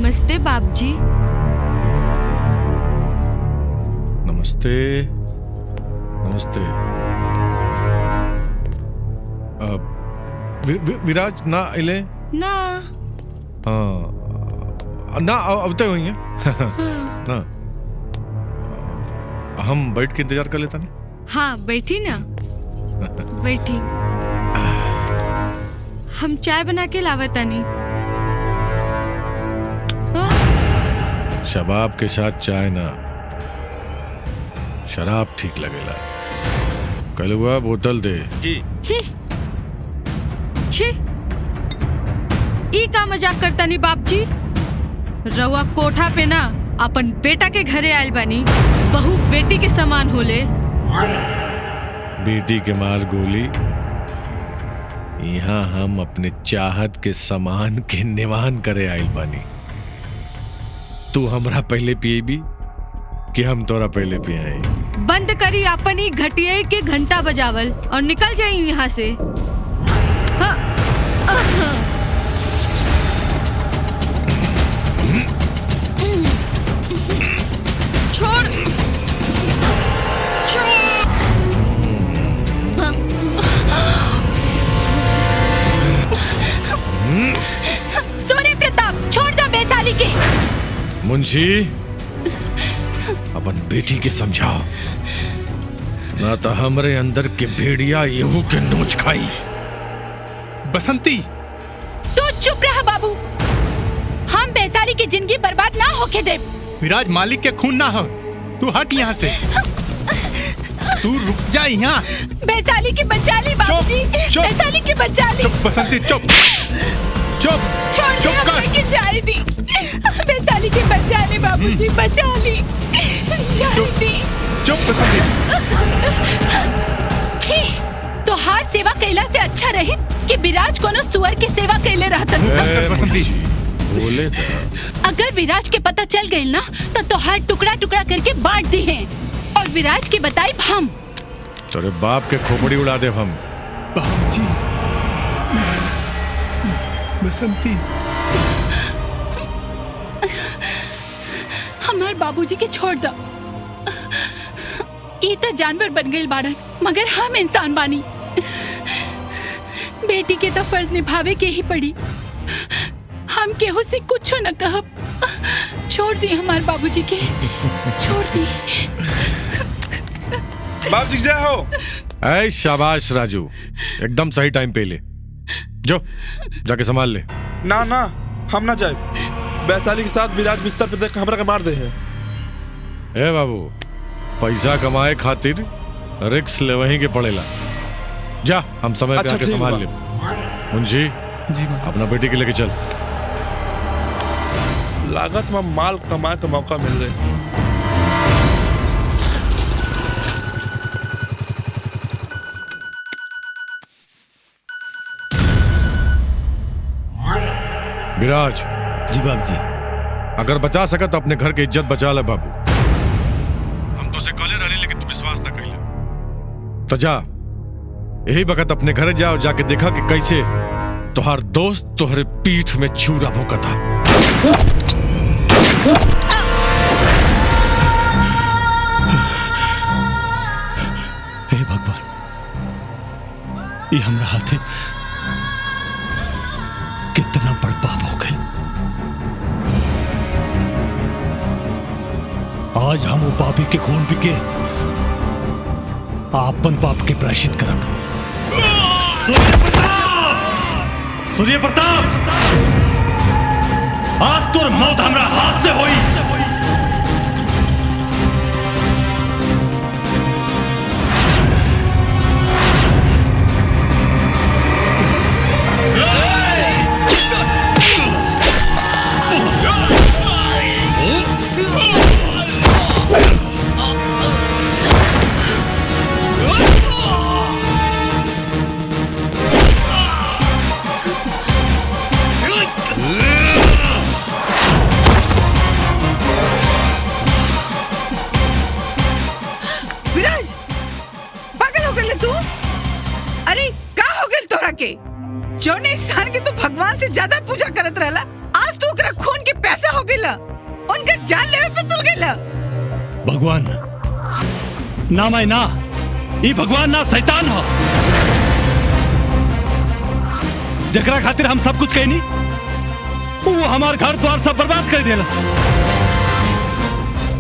[SPEAKER 8] नमस्ते बाबूजी।
[SPEAKER 7] नमस्ते नमस्ते। विराज ना इले
[SPEAKER 8] ना
[SPEAKER 7] ना अब तक हुई है ना। हम बैठ के इंतजार कर लेता नहीं।
[SPEAKER 8] हाँ बैठी ना, बैठी। हम चाय बना के लावतानी।
[SPEAKER 7] शबाब के साथ चाय ना, शराब ठीक लगेला। कलुआ बोतल दे।
[SPEAKER 22] जी।
[SPEAKER 8] छी, ई का मजाक करता नहीं बाप जी। रउआ कोठा पे ना अपन बेटा के घरे आयल बानी, बहू बेटी के समान होले।
[SPEAKER 7] बेटी के मार गोली, यहाँ हम अपने चाहत के समान के निवान करे आयल बानी। तू हमरा पहले पिएबी कि हम तोरा पहले पियाई?
[SPEAKER 8] बंद करी अपन ही घटिया के घंटा बजावल और निकल जाई यहाँ से। हाँ, छोड़,
[SPEAKER 2] सूर्य प्रताप छोड़ दो बेताली के।
[SPEAKER 7] मुंशी अपन बेटी के समझाओ, ना तो हमरे अंदर के भेड़िया येहू के नोच खाई।
[SPEAKER 11] बसंती
[SPEAKER 2] तू चुप रहा बाबू, हम बेसाली की जिंदगी बर्बाद ना होके दे।
[SPEAKER 11] विराज मालिक के खून ना हो, तू हट यहाँ से। तू रुक जा यहाँ।
[SPEAKER 2] बेसाली की बचा ली बाबूजी, बेसाली की बचा ली।
[SPEAKER 11] चुप बसंती चुप चुप
[SPEAKER 2] छोड़ दे हमें की जाए दी। बेसाली की बचा ली बाबूजी, बचा ली। जाए दी।
[SPEAKER 11] चुप बसंती।
[SPEAKER 2] छी, तो हार सेवा कैला से अच्छा रही कि विराज कोनो सुअर की सेवा कैले रहता।
[SPEAKER 7] बसंती बोले
[SPEAKER 2] अगर विराज के पता चल गई ना तो तोहार टुकड़ा टुकड़ा करके बांट दी है और विराज की बताई हम।
[SPEAKER 7] तेरे बाप के खोपड़ी उड़ा दे हम।
[SPEAKER 11] बाबूजी, बसंती
[SPEAKER 2] हमार बाबूजी के छोड़ दो। ई तो जानवर बन गई बाड़न, मगर हम इंसान बानी। बेटी के तो फर्ज निभावे के ही पड़ी। हम केहू से कुछ न कहब। छोड़ दी हमार बाबूजी के, छोड़ दी।
[SPEAKER 16] बाबूजी जय हो।
[SPEAKER 7] ऐ शाबाश राजू, एकदम सही टाइम पे ले। जो जाके संभाल ले।
[SPEAKER 16] ना ना हम ना जाए। वैशाली के साथ विराज बिस्तर पे देख हमरा के मार दे है।
[SPEAKER 7] ए बाबू, पैसा कमाए खातिर रिक्स ले वहीं के पड़ेला। जा हम समय पे आके संभाल ले। मुंशी
[SPEAKER 11] जी
[SPEAKER 7] अपना बेटी के लेके चल।
[SPEAKER 16] लागत में माल कमाए का मौका मिल रहा।
[SPEAKER 7] विराज।
[SPEAKER 17] जी बाबू जी।
[SPEAKER 7] अगर बचा सका तो अपने घर की इज्जत बचा ले बाबू। हम तो से कॉले रहे लेकिन तू विश्वास ना कइले। तो जा यही वक्त अपने घर जा और जाके देखा कि कैसे तुहार दोस्त तुहरे पीठ में छुरा भोंका था।
[SPEAKER 17] हे भगवान, ये हमरा हाथे कितना बड़ पाप हो गए। आज हम वो पापी के खून पी के आपन पाप के प्रायश्चित करब। सूर्य प्रताप, आज तोर मौत हमरा हाथ से होई।
[SPEAKER 5] के जौन इंसान के तू भगवान से ज्यादा पूजा करत रहला, आज तू ओकरा खून के पैसा हो
[SPEAKER 21] गइला उनका जान लेवे पे तुल गइला।
[SPEAKER 17] भगवान ना मैं ना ये भगवान ना शैतान हो जकरा खातिर हम सब कुछ कहनी वो हमार घर द्वार सब बर्बाद कर देला।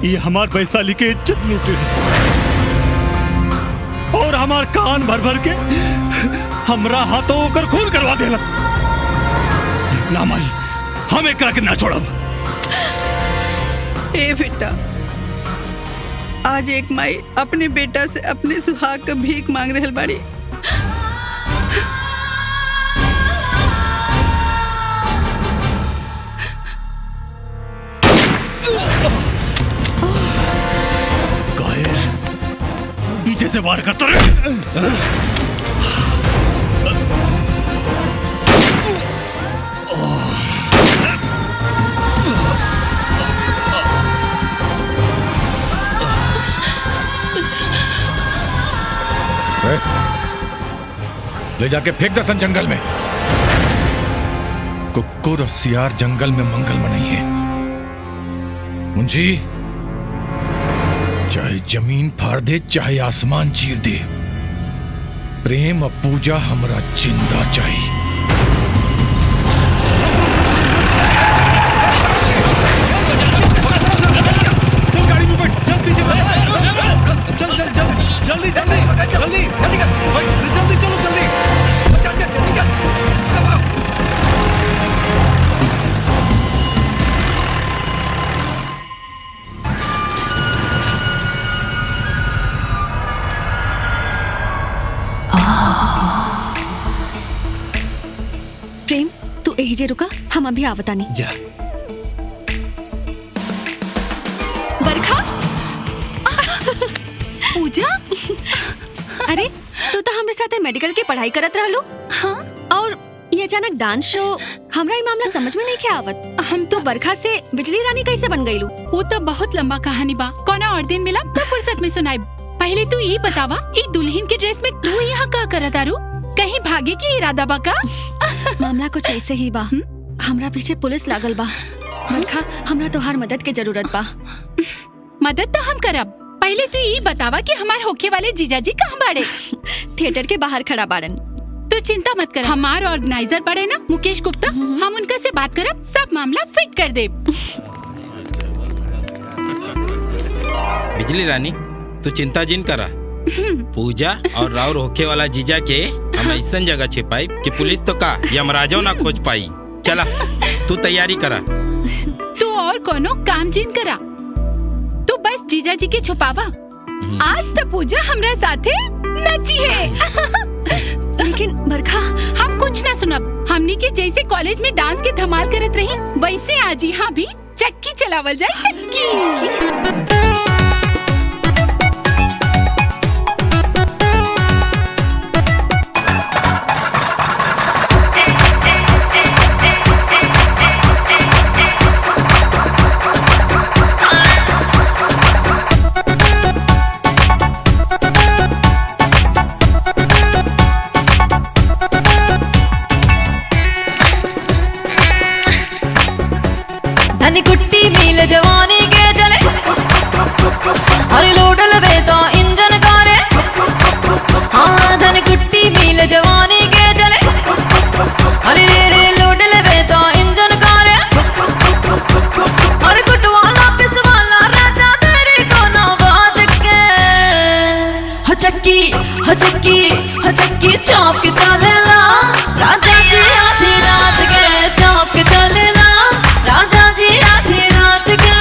[SPEAKER 17] ये हमार वैशाली के इज्जत लूटे और हमार कान भर भर के हमरा हाथों होकर खून करवा देला। ना माई हम एकरा के ना छोड़ब।
[SPEAKER 21] ए बेटा आज एक माई अपने बेटा से अपने सुहाग का भीख मांग रहल बाड़ी।
[SPEAKER 17] पीछे से वार करता रहे।
[SPEAKER 7] ले जाके फेंक दे सन जंगल में। कुकुर और सियार जंगल में मंगल में नहीं है। मुंशी चाहे जमीन फाड़ दे चाहे आसमान चीर दे, प्रेम और पूजा हमरा जिंदा चाहिए।
[SPEAKER 10] गाड़ी में बैठ, जल्दी जल्दी चलो जल्दी।
[SPEAKER 14] प्रेम तू यही जे रुका, हम अभी आवता नहीं।
[SPEAKER 1] जा
[SPEAKER 14] बरखा
[SPEAKER 2] पूजा
[SPEAKER 14] अरे तू तो हमारे साथ मेडिकल की पढ़ाई करत रहलू। हाँ और ये अचानक डांस शो हमरा ये मामला समझ में नहीं क्या आवत। हम तो बरखा से बिजली रानी कैसे बन गईलू?
[SPEAKER 2] वो तो बहुत लंबा कहानी बा, कोना और दिन मिला तो फुर्सत में सुनाई। पहले तू ये बतावा ई दुल्हन के ड्रेस में तू यहाँ का करत आरू? कहीं भागे की इरादा बा का?
[SPEAKER 14] मामला कुछ ऐसे ही बा। हमरा पीछे पुलिस लागल बा। बरखा हमरा तोहार मदद के जरूरत बा।
[SPEAKER 2] मदद तो हम करब, पहले तू ये बतावा कि हमार होके वाले जीजाजी कहाँ बाड़े?
[SPEAKER 14] थिएटर के बाहर खड़ा बाड़न।
[SPEAKER 2] तू चिंता मत कर, हमार ऑर्गेनाइजर बड़े ना मुकेश गुप्ता, हम उनका से बात करब, सब मामला फिट कर दे।
[SPEAKER 13] बिजली रानी तू चिंता जिन करा। पूजा और राउर होके वाला जीजा के हम ऐसा जगह छिपाई कि पुलिस तो का यमराजो ना खोज पाई। चला तू तैयारी करा।
[SPEAKER 2] तू और कोनो काम जिन करा, तू बस जीजा जी के छुपावा। आज तो पूजा हमरा साथे नची है।
[SPEAKER 14] लेकिन बरखा
[SPEAKER 2] हम कुछ ना सुनब। हमनी के जैसे कॉलेज में डांस के धमाल करत रही वैसे आज यहाँ भी चक्की चलावल जाए। चक्की
[SPEAKER 9] धनी कुट्टी मिल जवानी के चले, अरे लोडल वे तो इंजन कारे। हाँ धनी कुट्टी मिल जवानी के चले, अरे रे रे लोडल वे तो इंजन कारे। अरे कुटवाला पिसवाला राजा तेरी को ना बात के। हचक्की चौप के चलेला राजा जी आधी रात के। चौप के चलेला राजा जी आधी रात के।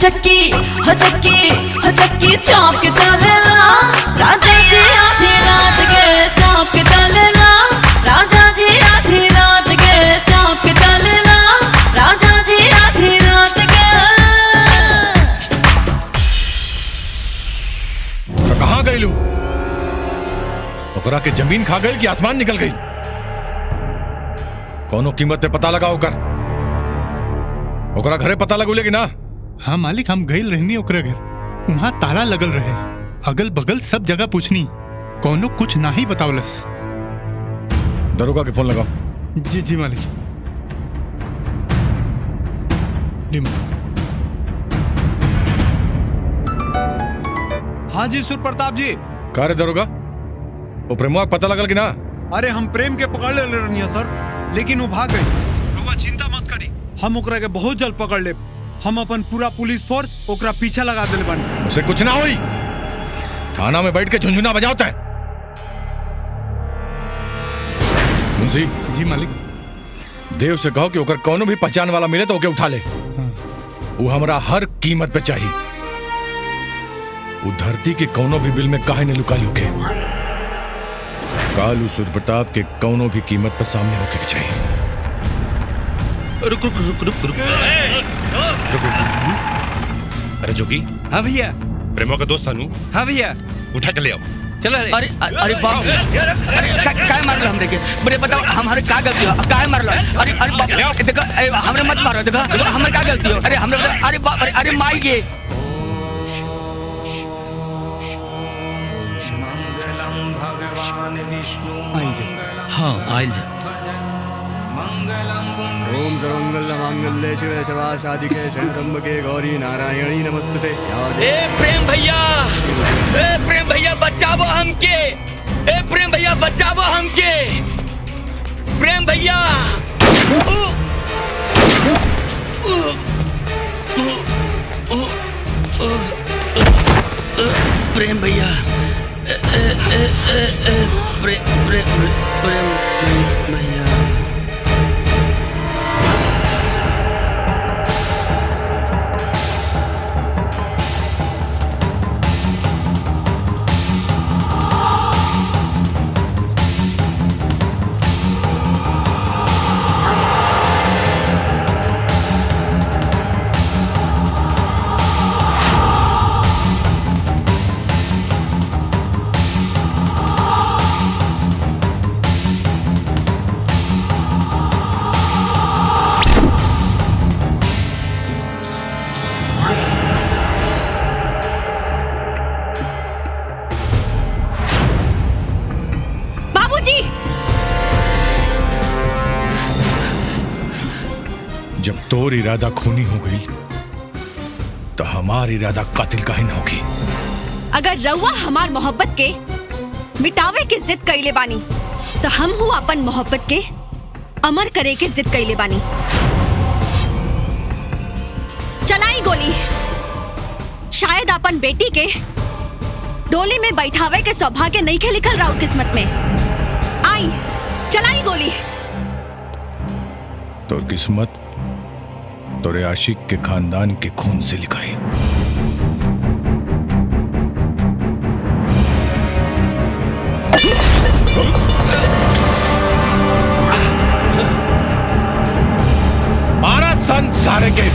[SPEAKER 9] चक्की हो चक्की हो चक्की चौक के चलेला राजा जी आधी रात के चौक के चलेला राजा जी आधी रात के चौक के चलेला राजा जी आधी रात के।
[SPEAKER 7] तो कहाँ गई लू? ओकरा के जमीन खा गई कि आसमान निकल गई? कोनो कीमत पे पता लगाओ कर। ओकरा घरे पता लगोले कि ना?
[SPEAKER 11] हाँ मालिक, हम गई रहनी ओकरा घर, वहाँ ताला लगल रहे, अगल बगल सब जगह पूछनी, कोनो कुछ ना ही बतावलस।
[SPEAKER 7] दरोगा के फोन लगाओ।
[SPEAKER 11] जी जी मालिक।
[SPEAKER 15] हाँ जी सुर प्रताप जी।
[SPEAKER 7] का रे दरोगा, वो प्रेमवा का पता लगल कि ना?
[SPEAKER 15] अरे हम प्रेम के पकड़ ले रनिया सर, लेकिन वो भाग गई। रउआ चिंता मत करी, हम ओकरा के बहुत जल्द पकड़ ले। हम अपन पूरा पुलिस फोर्स ओकरा पीछा लगा दिल बानी।
[SPEAKER 7] उसे कुछ ना हुई, थाना में बैठ के झुंझुना बजाता है। मुंशी
[SPEAKER 11] जी मालिक।
[SPEAKER 7] देव से कहो कि ओकर कोनो भी पहचान वाला मिले तो ओके उठा ले। वो हमरा हर कीमत पे चाहिए। वो धरती के कोनो भी बिल में काहे ने लुका लुके। कालू सूर्य प्रताप के कोनो भी कीमत पर सामने होके के चाहिए।
[SPEAKER 12] रुक रुक रुक रुक रुक अरे जोगी।
[SPEAKER 22] हाँ भैया।
[SPEAKER 12] प्रेमो का दोस्त अनु।
[SPEAKER 22] हाँ भैया।
[SPEAKER 12] उठा के ले आओ।
[SPEAKER 22] चलो। अरे अरे बाप रे, काय मारलो हम देखे? बड़े बताओ हमारे का गलती हो? काय मारलो? अरे अरे बाप, देखो हमरे मत मारो, देखो हमारे का गलती हो? अरे हमरे, अरे बाप, अरे माई के। हाँ आइल जा।
[SPEAKER 18] ओम सर्वमंगल मांगल्ये शिवे शिवा साधिके शरणम्बके गौरी नारायणी नमस्तुते।
[SPEAKER 22] ए प्रेम भैया, ए प्रेम भैया बचावो हमके, ए प्रेम भैया बचावो हमके, प्रेम भैया। प्रेम भैया, प्रेम भैया।
[SPEAKER 7] जब तोर इरादा खूनी हो गई तो हमार इरादा कातिल काहे न होगी।
[SPEAKER 14] अगर रउआ हमार मोहब्बत के मिटावे के जिद कइले बानी तो हम हूँ अपन मोहब्बत के अमर करे के जिद कइले बानी। चलाई गोली। शायद अपन बेटी के डोली में बैठावे के सौभाग्य नहीं के लिखल राउर किस्मत में। आई चलाई गोली।
[SPEAKER 7] तो किस्मत तोरे आशिक के खानदान के खून से लिखाई। मारा संसार के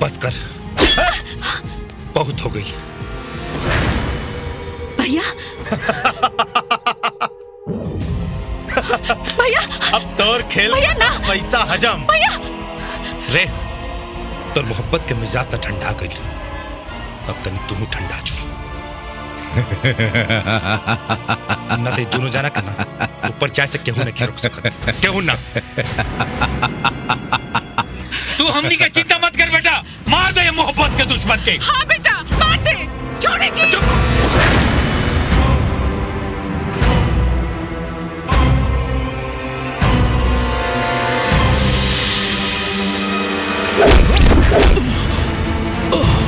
[SPEAKER 12] बस कर बहुत हो गई।
[SPEAKER 14] भैया भैया
[SPEAKER 19] अब तोर खेल
[SPEAKER 14] भैया ना।
[SPEAKER 19] पैसा हजम।
[SPEAKER 14] भैया
[SPEAKER 12] रे तोर मोहब्बत के मिजाज तो ठंडा गई, अब तन तुम ठंडा छू ना ते दोनों जाना करना ऊपर चाय से केहू नहीं रोक सकत, केहू ना।
[SPEAKER 4] तू हमनी के चिंता मत कर बेटा, मार दे ये मोहब्बत के दुश्मन के।
[SPEAKER 5] हाँ बेटा मार दे, छोड़े जी।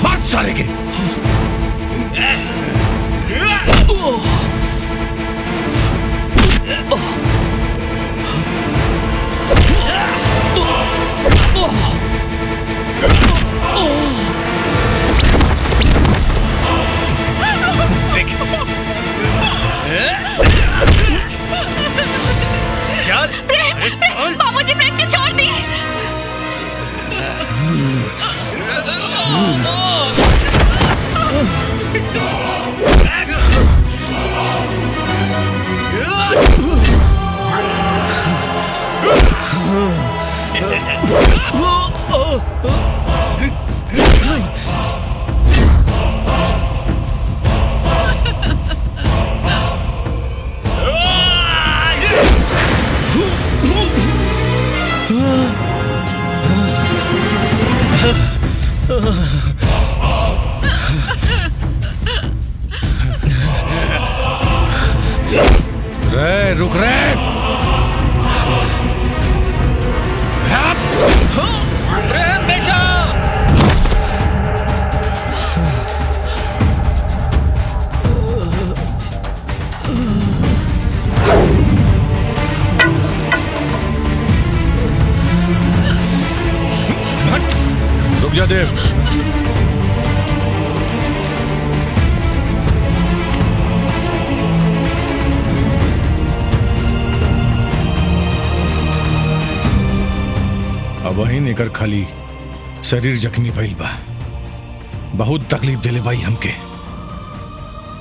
[SPEAKER 12] मार सारे के।
[SPEAKER 2] प्रेम, बाबूजी प्रेम के छोड़ दी।
[SPEAKER 7] रे रुक रे।
[SPEAKER 4] प्रेम बेटा
[SPEAKER 7] रुक जा देव। अब वही निकर खाली शरीर जख्मी भइल बा, बहुत तकलीफ दिले भाई हमके।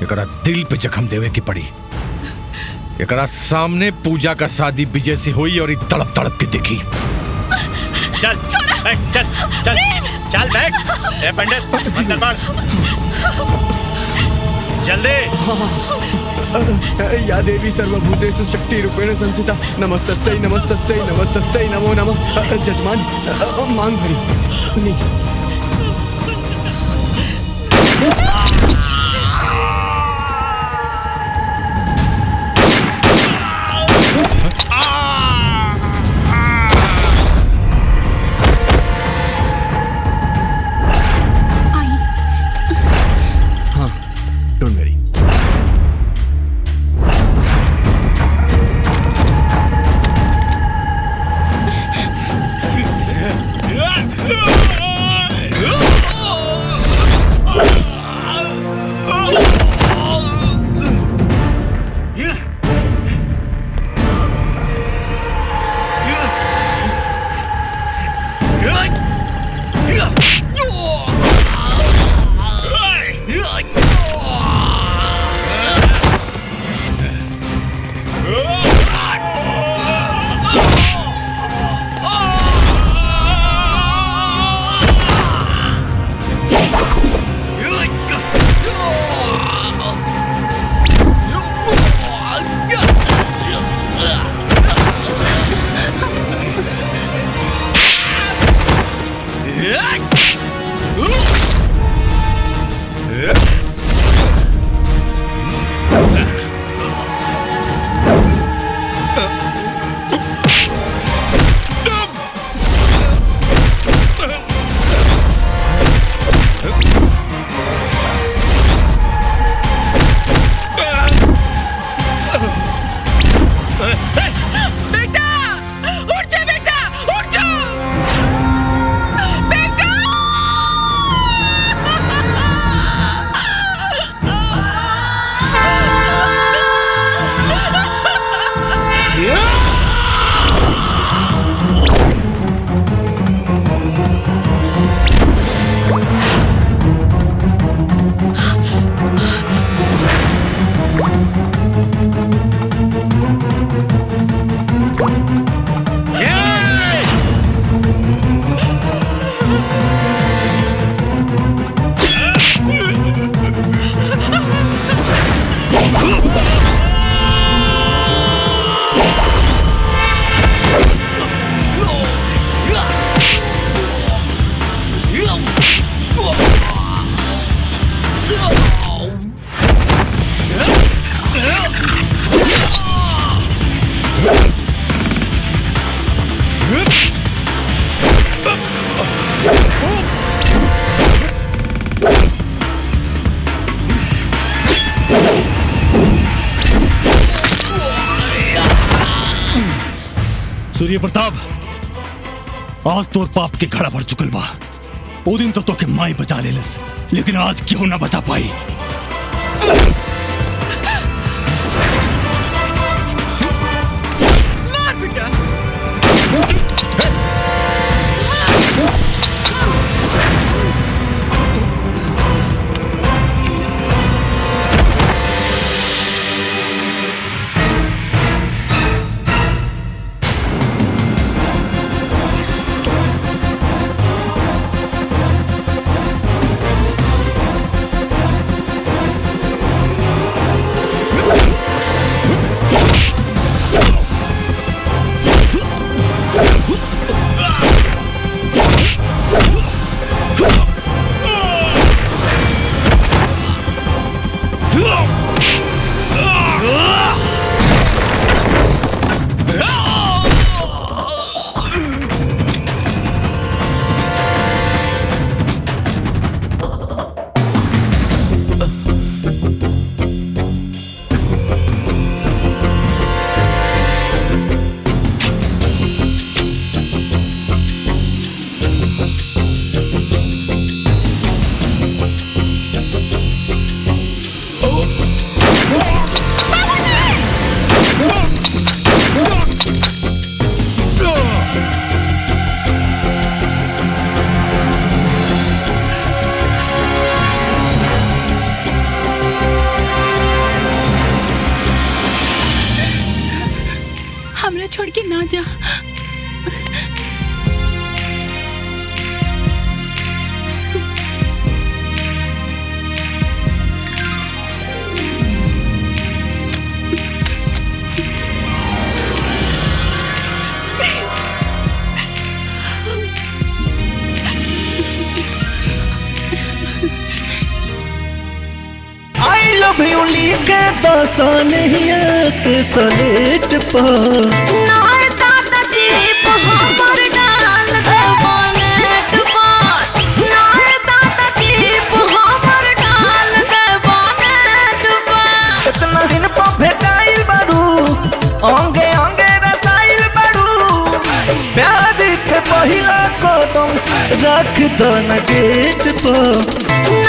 [SPEAKER 7] एकरा दिल पे जख्म देवे की पड़ी। एकरा सामने पूजा का शादी विजय से हुई और तड़प तड़प के देखी।
[SPEAKER 19] चल चल चल चल बैठ। ए पंडित मंत्र मार जल्दी।
[SPEAKER 18] या देवी सर्वभूतेषु शक्ति रूपेण संस्थिता नमस्तस्यै नमस्तस्यै नमस्तस्यै नमो नमः। जजमान मांग भरी नहीं। हाँ डोंट वरी।
[SPEAKER 17] सूर्य प्रताप, आज तोर पाप के घड़ा भर चुकल बा। ओ दिन तो के माई बचा लेलस, लेकिन आज क्यों ना बचा पाई।
[SPEAKER 5] मार बेटा। हमरा छोड़ के ना जा।
[SPEAKER 10] आई लव यू लिख दो सोनिया के सलेट पर।
[SPEAKER 9] नाय दादाजी हमर डाल दे बोनेट पर। नाय दादाजी हमर डाल दे बोनेट पर।
[SPEAKER 10] कितना दिन पर भेटाइल बारू, अंगे अंगे रसाइल बारू। प्यार के पहिला कदम रख दो न गेट पर।